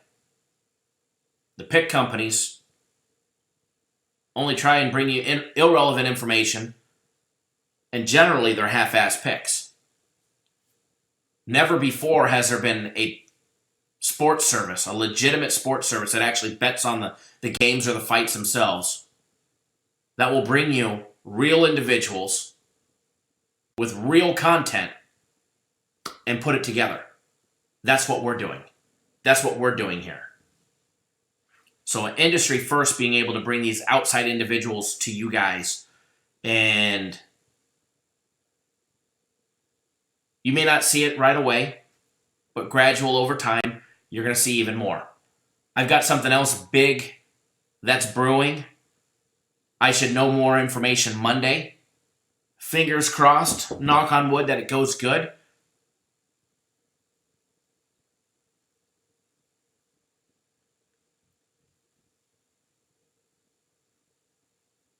The pick companies only try and bring you irrelevant information, and generally they're half-ass picks. Never before has there been a sports service, a legitimate sports service that actually bets on the games or the fights themselves, that will bring you real individuals with real content and put it together. That's what we're doing. That's what we're doing here. So an industry first being able to bring these outside individuals to you guys, and you may not see it right away, but gradual over time, you're going to see even more. I've got something else big that's brewing. I should know more information Monday. Fingers crossed, knock on wood that it goes good.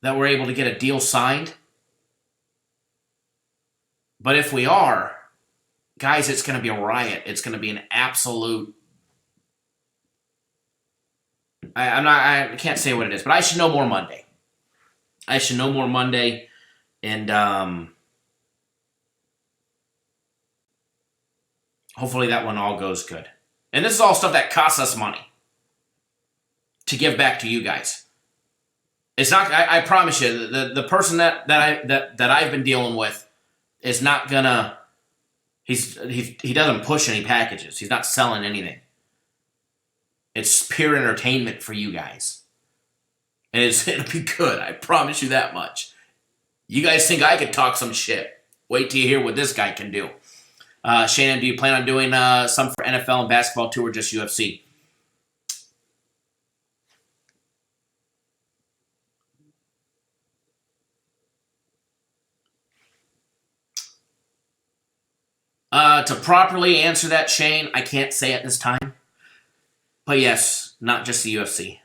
that we're able to get a deal signed. But if we are, guys, it's going to be a riot. It's going to be an absolute... I can't say what it is, but I should know more Monday. And hopefully that one all goes good. And this is all stuff that costs us money to give back to you guys. It's not. I promise you, the person that I've been dealing with is not gonna. He doesn't push any packages. He's not selling anything. It's pure entertainment for you guys, and it'll be good. I promise you that much. You guys think I could talk some shit? Wait till you hear what this guy can do. Shannon, do you plan on doing some for NFL and basketball too, or just UFC? To properly answer that, Shane, I can't say at this time. But yes, not just the UFC.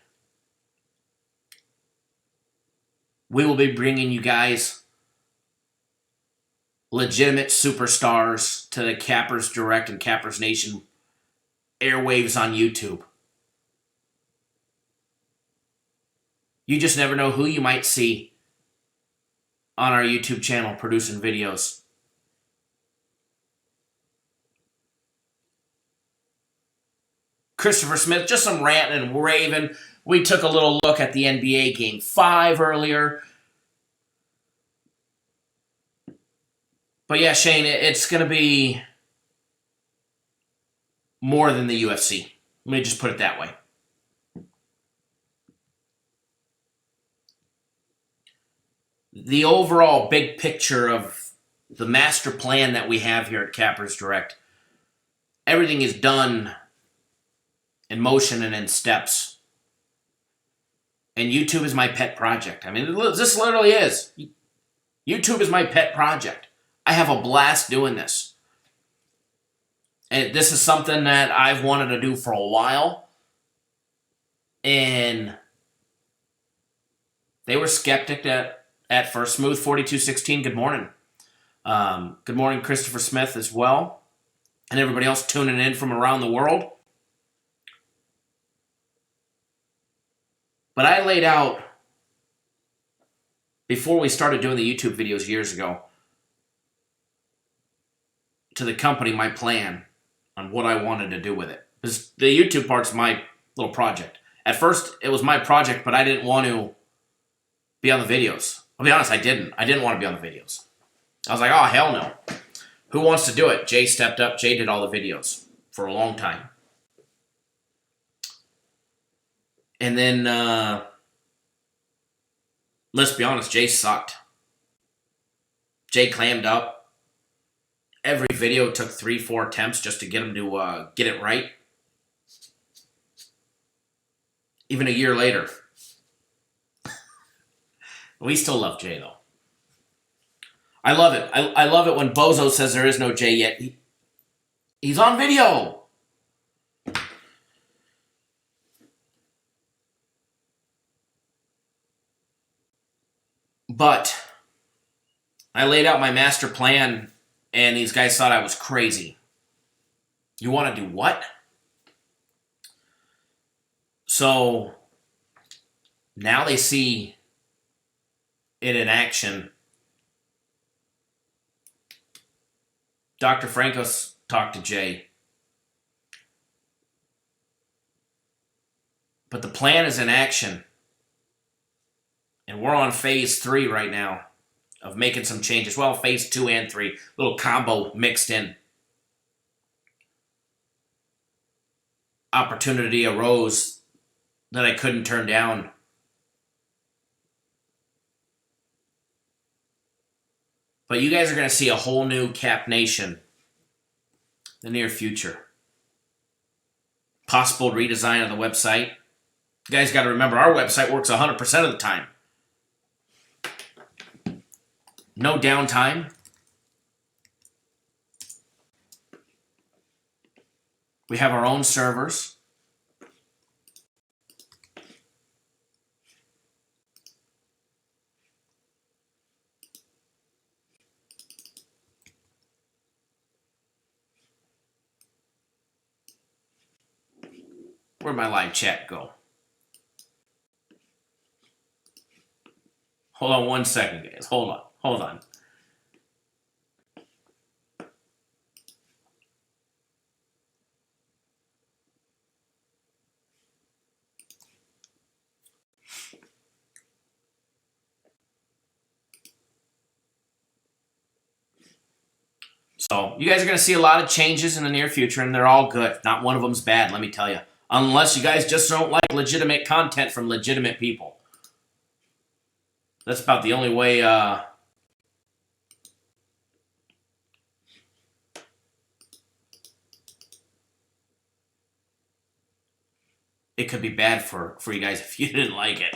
We will be bringing you guys legitimate superstars to the Cappers Direct and Cappers Nation airwaves on YouTube. You just never know who you might see on our YouTube channel producing videos. Christopher Smith, just some ranting and raving. We took a little look at the NBA Game 5 earlier. But yeah, Shane, it's going to be more than the UFC. Let me just put it that way. The overall big picture of the master plan that we have here at Cappers Direct, everything is done in motion and in steps. And YouTube is my pet project. I mean, this literally is. YouTube is my pet project. I have a blast doing this. And this is something that I've wanted to do for a while. And they were skeptic at first. Smooth 4216, good morning. Good morning, Christopher Smith as well. And everybody else tuning in from around the world. But I laid out, before we started doing the YouTube videos years ago, to the company my plan on what I wanted to do with it. Because the YouTube part's my little project. At first, it was my project, but I didn't want to be on the videos. I'll be honest, I didn't. I didn't want to be on the videos. I was like, oh, hell no. Who wants to do it? Jay stepped up. Jay did all the videos for a long time. And then, let's be honest, Jay sucked. Jay clammed up. Every video took 3-4 attempts just to get him to get it right. Even a year later. We still love Jay, though. I love it. I love it when Bozo says there is no Jay yet. He's on video. But I laid out my master plan, and these guys thought I was crazy. You want to do what? So now they see it in action. Dr. Francos talked to Jay. But the plan is in action. And we're on phase 3 right now of making some changes. Well, phase 2 and 3. Little combo mixed in. Opportunity arose that I couldn't turn down. But you guys are going to see a whole new Cap Nation in the near future. Possible redesign of the website. You guys got to remember, our website works 100% of the time. No downtime. We have our own servers. Where'd my live chat go? Hold on 1 second, guys. Hold on. So you guys are going to see a lot of changes in the near future, and they're all good. Not one of them's bad, let me tell you. Unless you guys just don't like legitimate content from legitimate people. That's about the only way it could be bad for you guys if you didn't like it.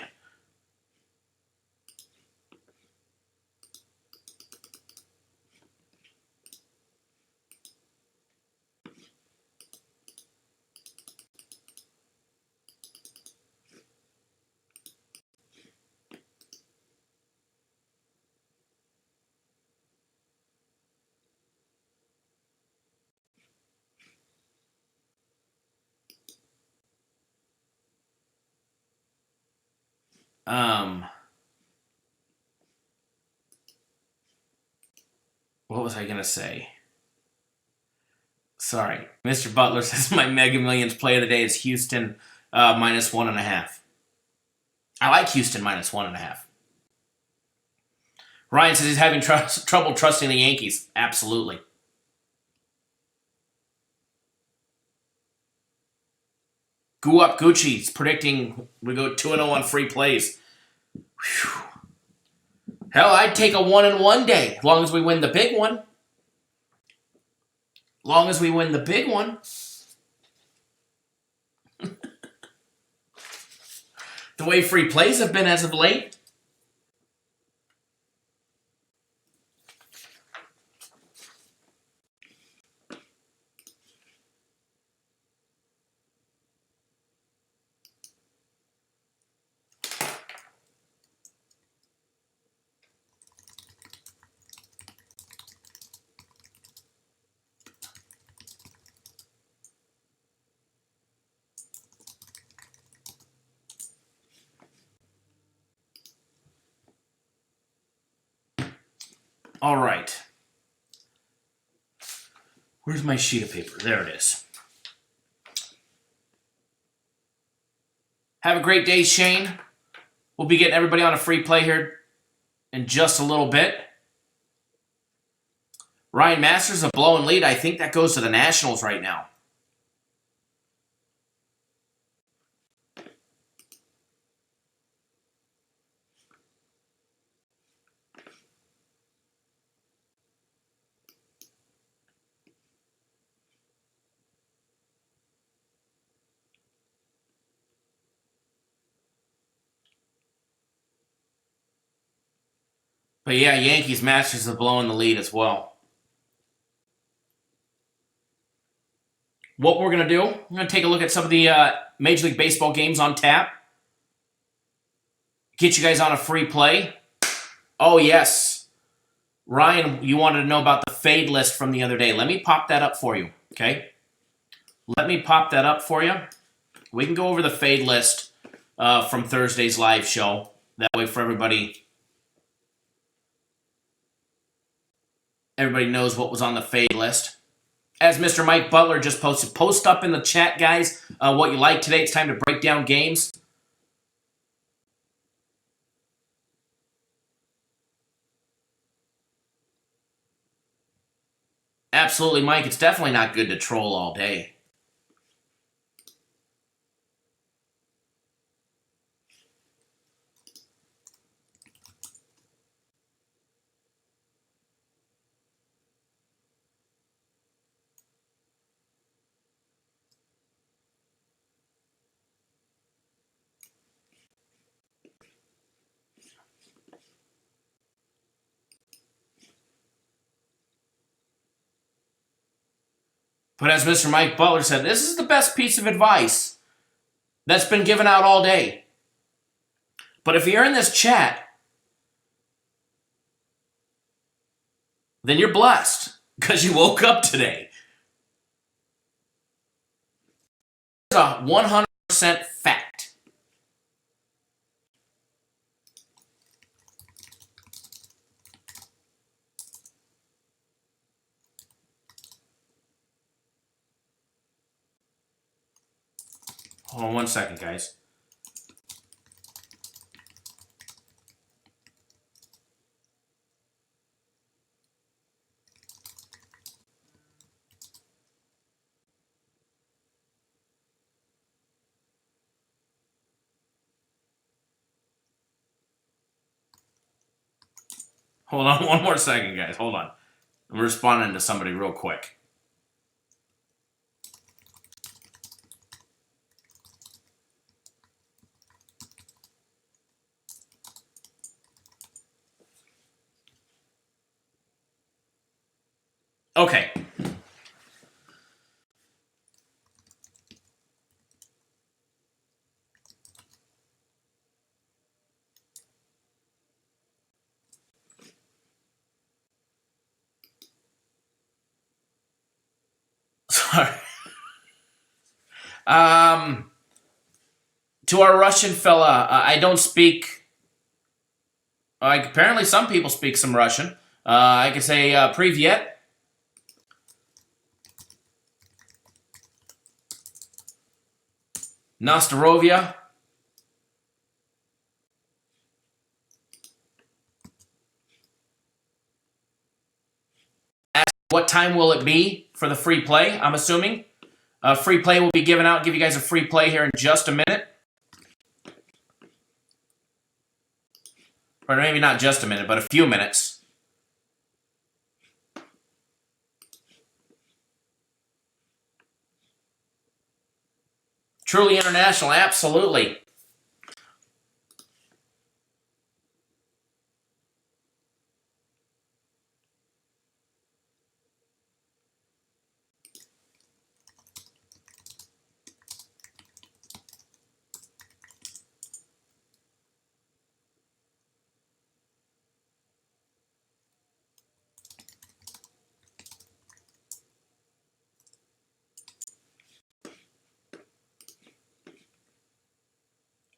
What was I going to say? Sorry. Mr. Butler says my Mega Millions play of the day is Houston minus 1.5. I like Houston minus 1.5. Ryan says he's having trouble trusting the Yankees. Absolutely. Goo Up Gucci's predicting we go 2-0 on free plays. Whew. Hell, I'd take a 1-1 day as long as we win the big one. Long as we win the big one. The way free plays have been as of late. All right. Where's my sheet of paper? There it is. Have a great day, Shane. We'll be getting everybody on a free play here in just a little bit. Ryan Masters, a blowing lead. I think that goes to the Nationals right now. But yeah, Yankees Masters are blowing the lead as well. What we're going to do, we're going to take a look at some of the Major League Baseball games on tap. Get you guys on a free play. Oh, yes. Ryan, you wanted to know about the fade list from the other day. Let me pop that up for you, okay? Let me pop that up for you. We can go over the fade list from Thursday's live show. That way for everybody knows what was on the fade list. As Mr. Mike Butler just posted, post up in the chat, guys, what you like today. It's time to break down games. Absolutely, Mike. It's definitely not good to troll all day. But as Mr. Mike Butler said, this is the best piece of advice that's been given out all day. But if you're in this chat, then you're blessed because you woke up today. There's a 100 fact. Hold on 1 second, guys. Hold on 1 more second, guys. Hold on. I'm responding to somebody real quick. Okay. Sorry. To our Russian fella, I don't speak. Apparently, some people speak some Russian. I could say "Privyet." Nastarovia. Ask what time will it be for the free play, I'm assuming. Free play will be given out. Give you guys a free play here in just a minute. Or maybe not just a minute, but a few minutes. Truly international, absolutely.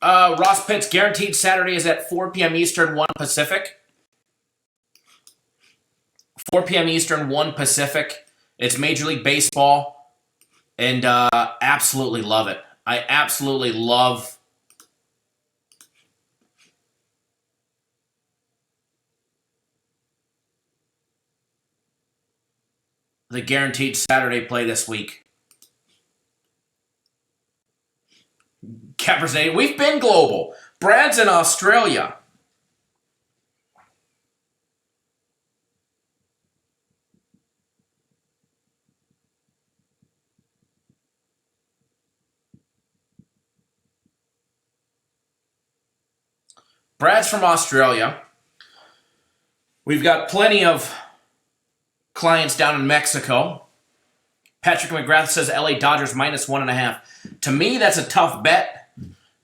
Ross Pitts, guaranteed Saturday is at 4 p.m. Eastern, 1 Pacific. 4 p.m. Eastern, 1 Pacific. It's Major League Baseball, and absolutely love it. I absolutely love the guaranteed Saturday play this week. Cappers Nation, we've been global. Brad's in Australia. Brad's from Australia. We've got plenty of clients down in Mexico. Patrick McGrath says LA Dodgers -1.5. To me, that's a tough bet.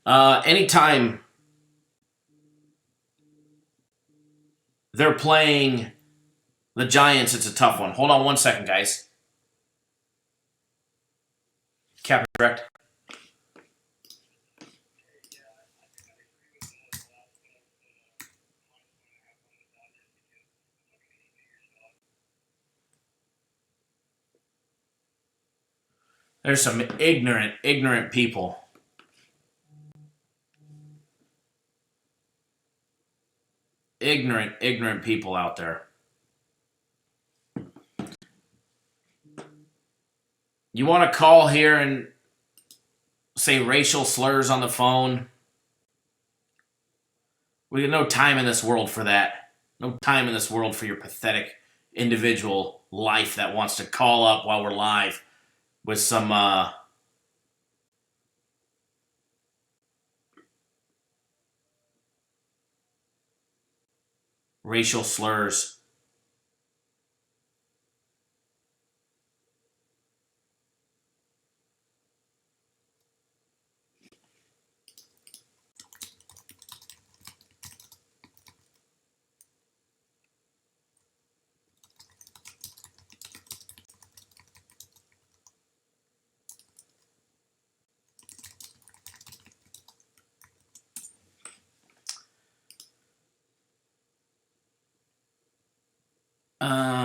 Anytime they're playing the Giants, it's a tough one. Hold on 1 second, guys. Cap direct. There's some ignorant people. Ignorant people out there. You want to call here and say racial slurs on the phone? We have no time in this world for that. No time in this world for your pathetic individual life that wants to call up while we're live with some racial slurs.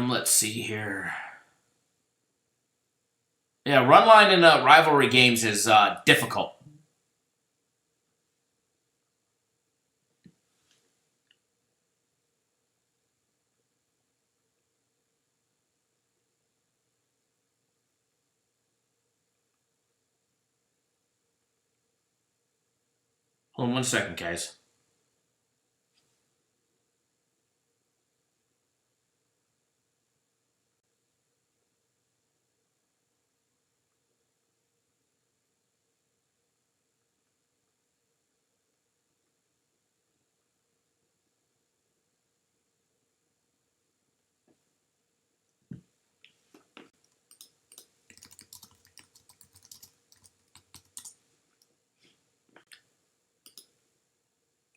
Let's see here. Yeah, run line in rivalry games is difficult. Hold on 1 second, guys.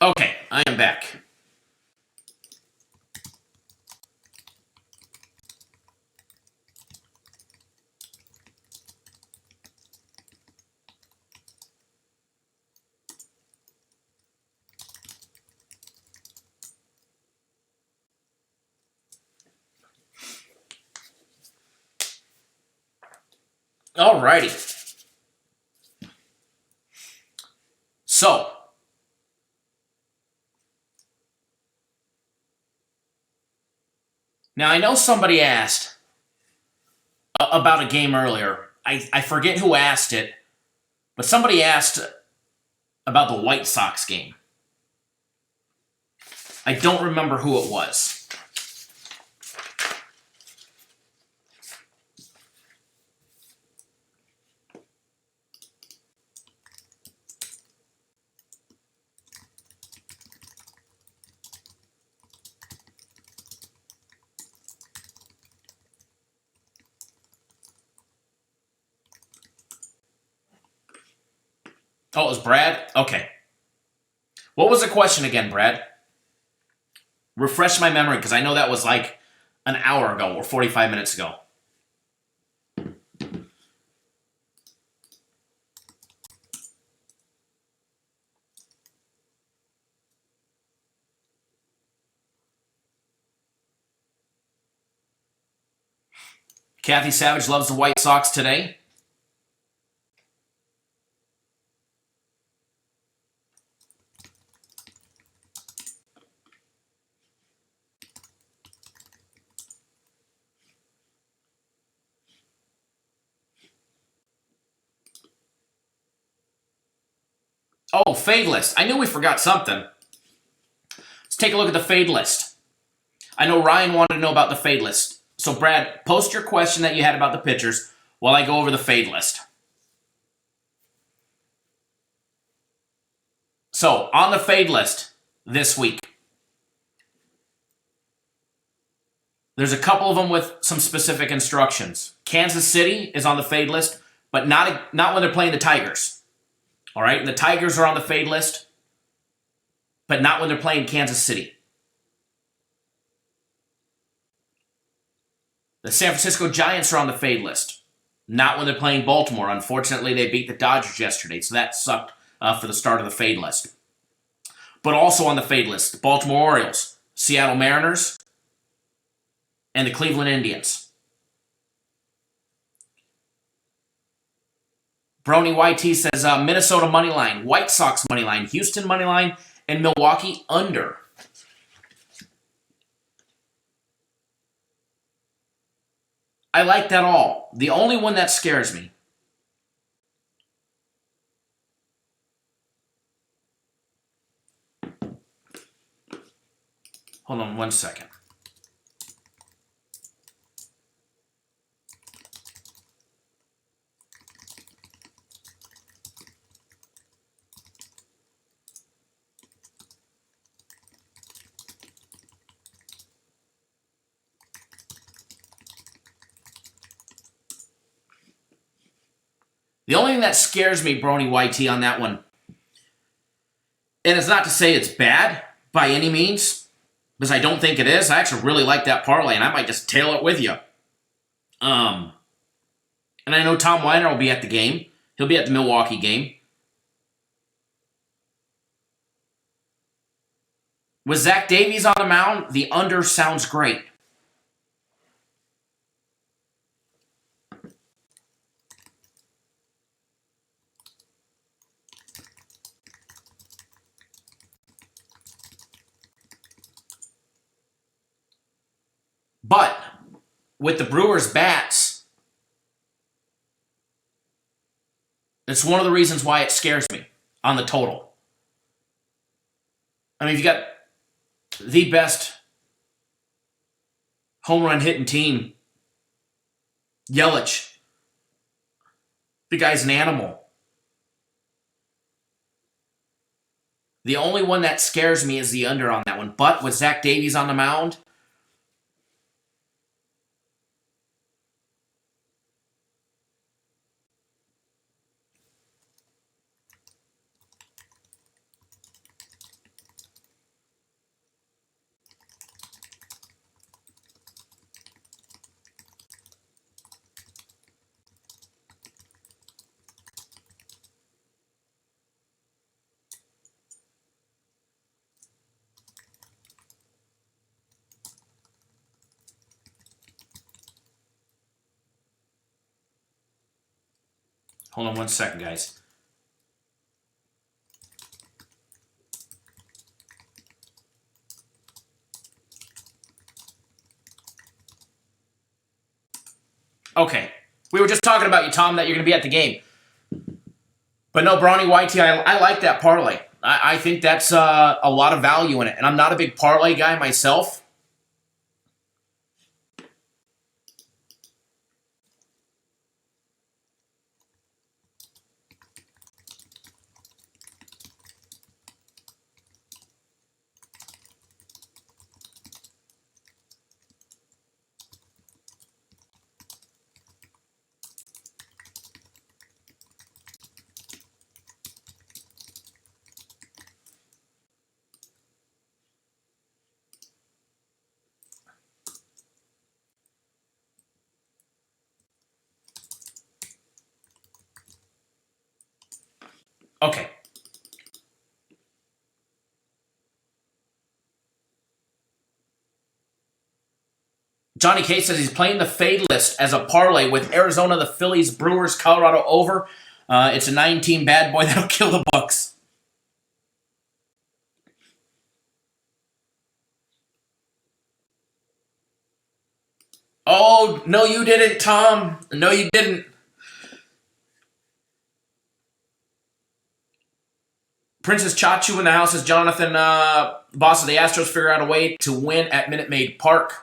Okay, I am back. Alrighty. So, now I know somebody asked about a game earlier. I forget who asked it, but somebody asked about the White Sox game. I don't remember who it was. Oh, it was Brad? Okay. What was the question again, Brad? Refresh my memory, because I know that was like an hour ago or 45 minutes ago. Kathy Savage loves the White Sox today. Oh, fade list. I knew we forgot something. Let's take a look at the fade list. I know Ryan wanted to know about the fade list. So, Brad, post your question that you had about the pitchers while I go over the fade list. So, on the fade list this week, there's a couple of them with some specific instructions. Kansas City is on the fade list, but not when they're playing the Tigers. All right? The Tigers are on the fade list, but not when they're playing Kansas City. The San Francisco Giants are on the fade list, not when they're playing Baltimore. Unfortunately, they beat the Dodgers yesterday, so that sucked for the start of the fade list. But also on the fade list, the Baltimore Orioles, Seattle Mariners, and the Cleveland Indians. Brony YT says Minnesota money line, White Sox money line, Houston money line, and Milwaukee under. I like that all. The only one that scares me. Hold on 1 second. The only thing that scares me, Brony YT, on that one, and it's not to say it's bad by any means, because I don't think it is. I actually really like that parlay, and I might just tail it with you. And I know Tom Weiner will be at the game. He'll be at the Milwaukee game. With Zach Davies on the mound, the under sounds great. with the Brewers bats, it's one of the reasons why it scares me on the total. I mean, you've got the best home run hitting team, Yelich. The guy's an animal. The only one that scares me is the under on that one. But with Zach Davies on the mound, hold on one second, guys. Okay. We were just talking about you, Tom, that you're going to be at the game. But no, Brawny YT, I like that parlay. I think that's a lot of value in it. And I'm not a big parlay guy myself. Okay. Johnny K says he's playing the fade list as a parlay with Arizona, the Phillies, Brewers, Colorado over. It's a 9-team bad boy that'll kill the Bucks. Oh, no, you didn't, Tom. No, you didn't. Princess Chachu in the house is Jonathan, boss of the Astros, figure out a way to win at Minute Maid Park.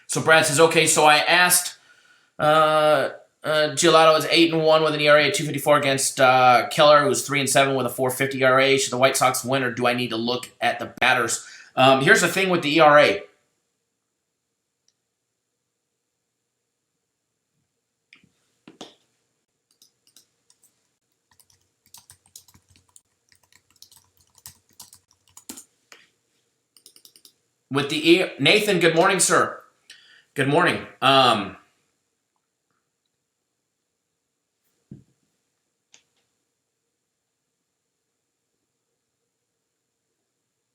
So Brad says, okay, so I asked Giolotto is 8-1 with an ERA of 2.54 against Keller, who's 3-7 with a 4.50 ERA. Should the White Sox win, or do I need to look at the batters? Here's the thing with the ERA. With the Nathan, good morning, sir. Good morning.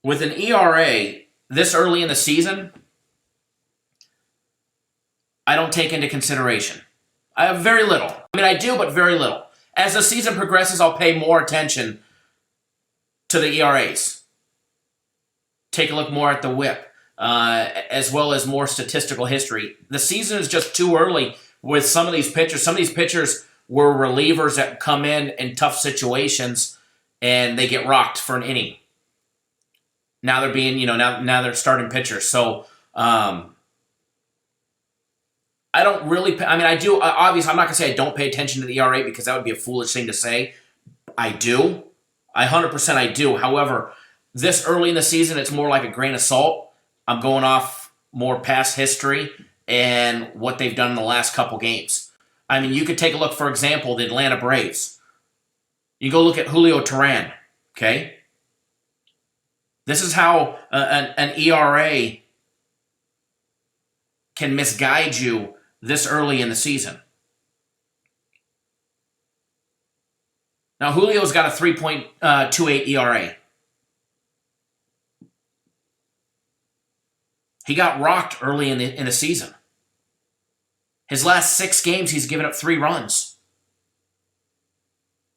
With an ERA this early in the season, I don't take into consideration. I have very little. I mean, I do, but very little. As the season progresses, I'll pay more attention to the ERAs. Take a look more at the whip, as well as more statistical history. The season is just too early with some of these pitchers. Some of these pitchers were relievers that come in tough situations, and they get rocked for an inning. Now they're being, now they're starting pitchers. So I don't really, I do, obviously, I'm not going to say I don't pay attention to the ERA because that would be a foolish thing to say. I do. 100% I do. However, this early in the season, it's more like a grain of salt. I'm going off more past history and what they've done in the last couple games. I mean, you could take a look, for example, the Atlanta Braves. You go look at Julio Teheran, okay? This is how an ERA can misguide you this early in the season. Now, Julio's got a 3.28 ERA. He got rocked early in the season. His last 6 games, he's given up 3 runs.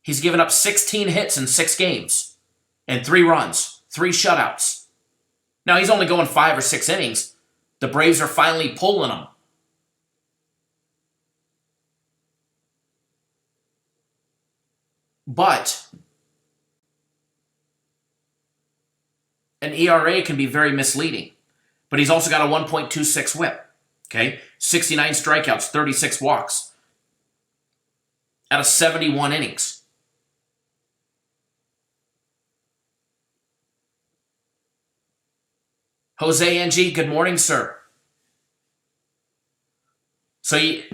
He's given up 16 hits in 6 games and 3 runs, 3 shutouts. Now, he's only going 5 or 6 innings. The Braves are finally pulling him But an ERA can be very misleading. But he's also got a 1.26 whip. Okay? 69 strikeouts, 36 walks out of 71 innings. Jose NG, good morning, sir. So you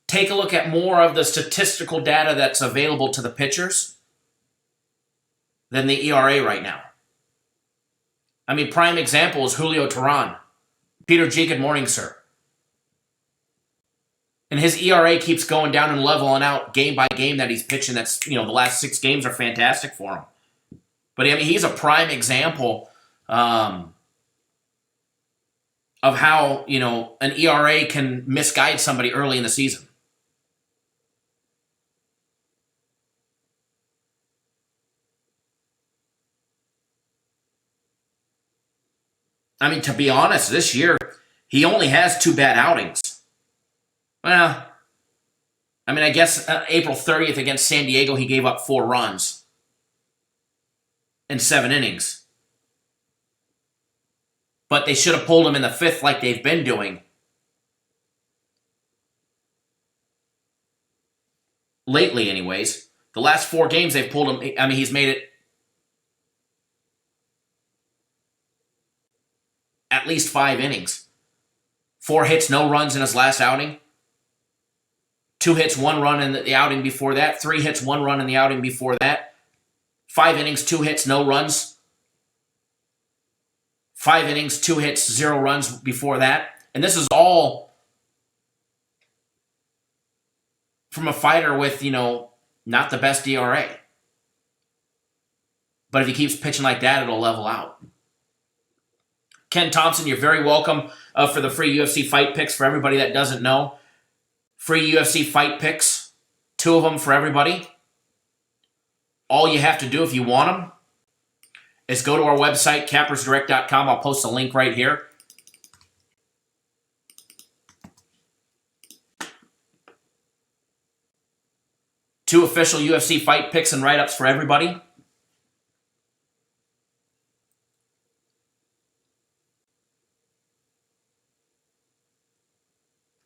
take a look at more of the statistical data that's available to the pitchers than the ERA right now. I mean, prime example is Julio Teheran. Peter G, good morning, sir. And his ERA keeps going down and leveling out game by game that he's pitching. That's, the last 6 games are fantastic for him. But, I mean, he's a prime example of how, an ERA can misguide somebody early in the season. I mean, to be honest, this year, he only has 2 bad outings. Well, I mean, I guess April 30th against San Diego, he gave up 4 runs in 7 innings. But they should have pulled him in the 5th like they've been doing. Lately, anyways. The last 4 games they've pulled him. I mean, he's made it at least 5 innings. 4 hits, no runs in his last outing. 2 hits, 1 run in the outing before that. 3 hits, 1 run in the outing before that. 5 innings, 2 hits, no runs. 5 innings, 2 hits, 0 runs before that. And this is all from a fighter with, not the best ERA. But if he keeps pitching like that, it'll level out. Ken Thompson, you're very welcome for the free UFC fight picks. For everybody that doesn't know, free UFC fight picks, 2 of them for everybody. All you have to do if you want them is go to our website, cappersdirect.com. I'll post a link right here. Two official UFC fight picks and write-ups for everybody.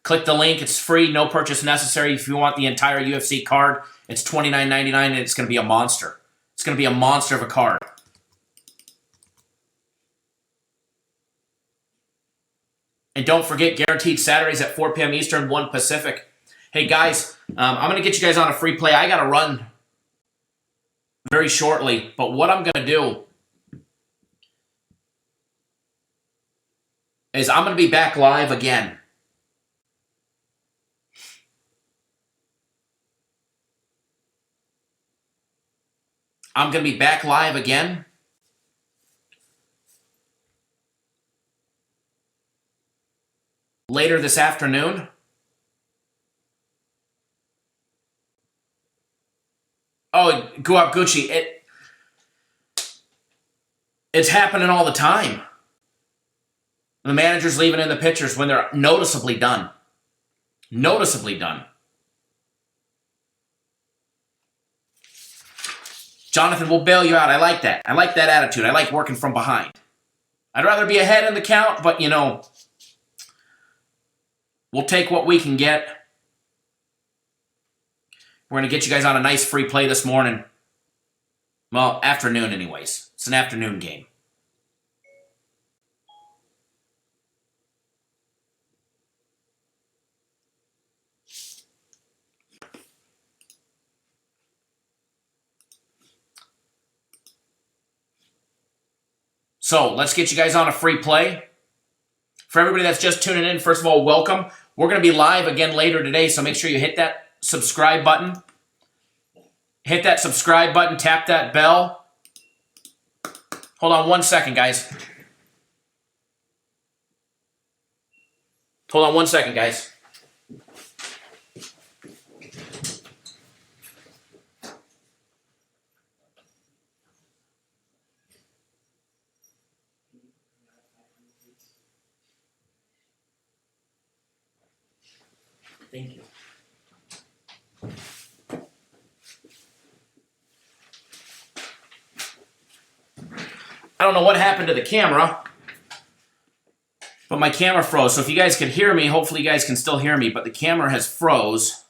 Click the link. It's free, no purchase necessary. If you want the entire UFC card, it's $29.99, and it's going to be a monster. It's going to be a monster of a card. And don't forget, guaranteed Saturdays at 4 p.m. Eastern, 1 Pacific. Hey, guys, I'm going to get you guys on a free play. I got to run very shortly, but what I'm going to do is I'm going to be back live again. I'm going to be back live again later this afternoon. Oh, go up Gucci. It's happening all the time. The manager's leaving in the pitchers when they're noticeably done. Noticeably done. Jonathan will bail you out. I like that. I like that attitude. I like working from behind. I'd rather be ahead in the count, but, we'll take what we can get. We're going to get you guys on a nice free play this morning. Well, afternoon anyways. It's an afternoon game. So, let's get you guys on a free play. For everybody that's just tuning in, first of all, welcome. We're going to be live again later today, so make sure you hit that subscribe button. Hit that subscribe button, tap that bell. Hold on 1 second, guys. Hold on 1 second, guys. Thank you. don't know what happened to the camera, but my camera froze. So if you guys can hear me, hopefully you guys can still hear me, but the camera has froze.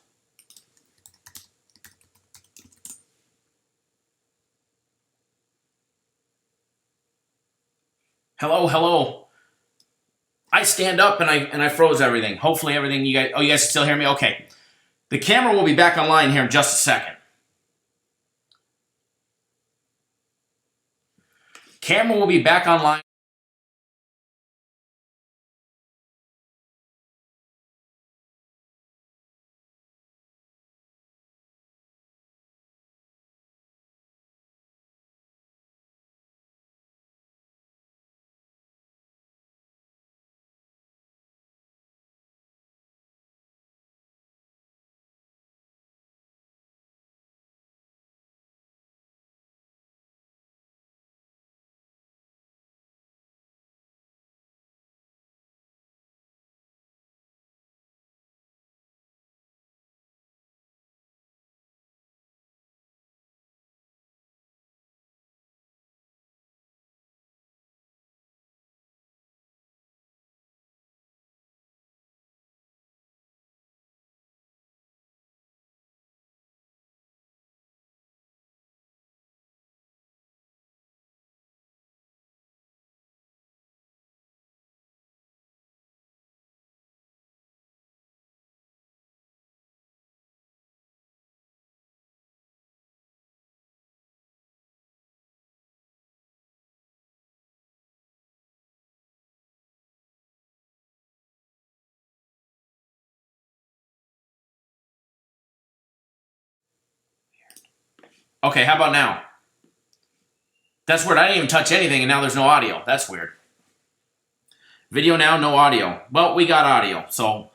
Hello, hello. I stand up and I froze everything. Hopefully everything you guys, oh, you guys can still hear me? Okay. The camera will be back online here in just a second. Camera will be back online. Okay, how about now? That's weird. I didn't even touch anything and now there's no audio. That's weird. Video now, no audio. Well, we got audio. So,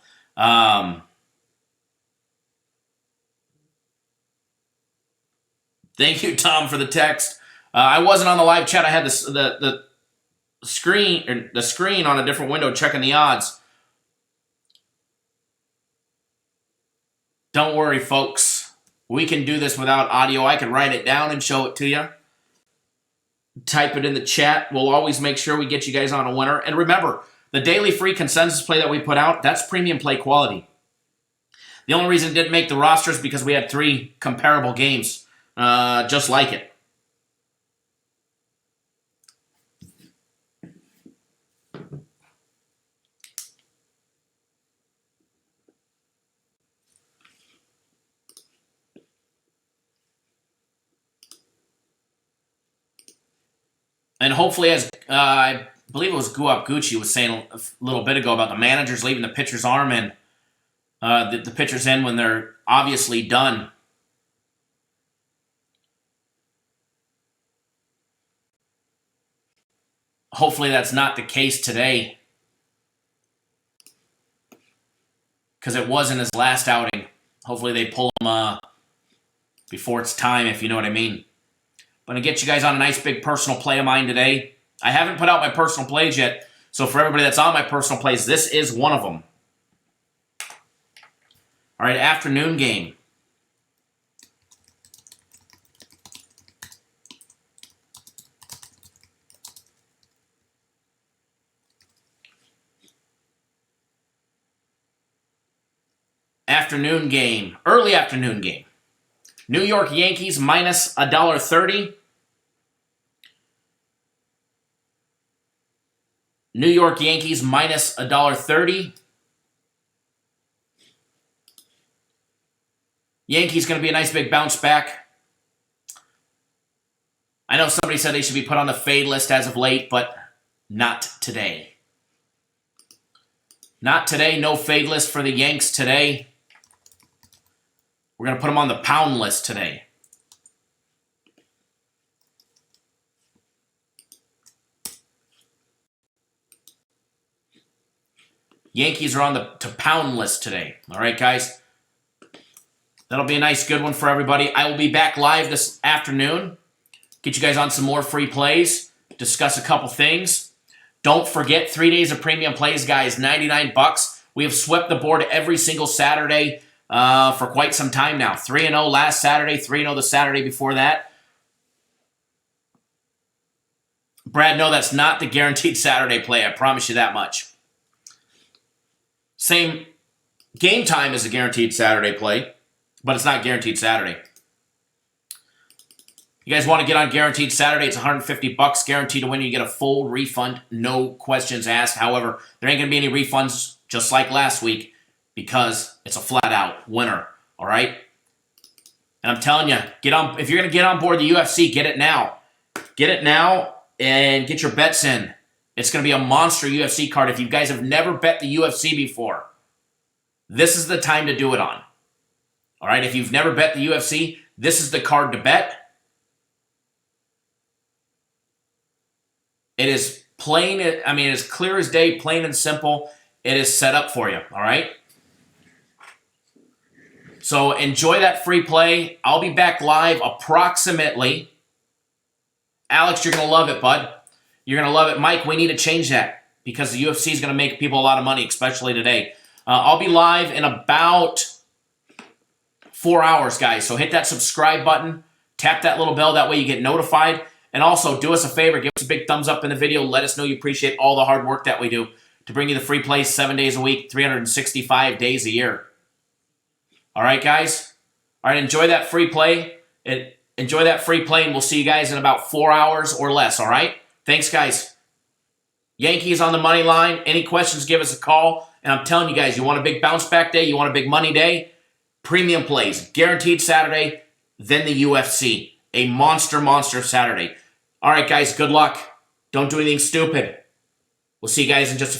thank you, Tom, for the text. I wasn't on the live chat. I had the screen on a different window checking the odds. Don't worry, folks. We can do this without audio. I can write it down and show it to you. Type it in the chat. We'll always make sure we get you guys on a winner. And remember, the daily free consensus play that we put out, that's premium play quality. The only reason it didn't make the roster is because we had 3 comparable games just like it. And hopefully, as I believe it was Guap Gucci was saying a little bit ago about the managers leaving the pitcher's arm in, the pitcher's in when they're obviously done. Hopefully that's not the case today, because it wasn't his last outing. Hopefully they pull him before it's time, if you know what I mean. I'm going to get you guys on a nice big personal play of mine today. I haven't put out my personal plays yet, so for everybody that's on my personal plays, this is one of them. All right, afternoon game. Afternoon game. Early afternoon game. New York Yankees minus $1.30. New York Yankees minus $1.30. Yankees going to be a nice big bounce back. I know somebody said they should be put on the fade list as of late, but not today. Not today. No fade list for the Yanks today. We're going to put them on the pound list today. Yankees are on the to pound list today. All right, guys. That'll be a nice good one for everybody. I will be back live this afternoon. Get you guys on some more free plays. Discuss a couple things. Don't forget, 3 days of premium plays, guys. $99. We have swept the board every single Saturday for quite some time now. 3-0 last Saturday. 3-0 the Saturday before that. Brad, no, that's not the guaranteed Saturday play. I promise you that much. Same game time as a guaranteed Saturday play, but it's not guaranteed Saturday. You guys want to get on guaranteed Saturday? It's $150 guaranteed to win. You get a full refund, no questions asked. However, there ain't going to be any refunds just like last week because it's a flat-out winner, all right? And I'm telling you, get on. If you're going to get on board the UFC, get it now. Get it now and get your bets in. It's going to be a monster UFC card. If you guys have never bet the UFC before, this is the time to do it on. All right? If you've never bet the UFC, this is the card to bet. It is plain, I mean, it's clear as day, plain and simple. It is set up for you, all right? So enjoy that free play. I'll be back live approximately. Alex, you're going to love it, bud. You're going to love it. Mike, we need to change that because the UFC is going to make people a lot of money, especially today. I'll be live in about 4 hours, guys. So hit that subscribe button. Tap that little bell. That way you get notified. And also, do us a favor. Give us a big thumbs up in the video. Let us know you appreciate all the hard work that we do to bring you the free plays 7 days a week, 365 days a year. All right, guys? All right, enjoy that free play. Enjoy that free play, and we'll see you guys in about 4 hours or less, all right? Thanks, guys. Yankees on the money line. Any questions, give us a call. And I'm telling you guys, you want a big bounce back day? You want a big money day? Premium plays. Guaranteed Saturday, then the UFC. A monster Saturday. All right, guys, good luck. Don't do anything stupid. We'll see you guys in just a few.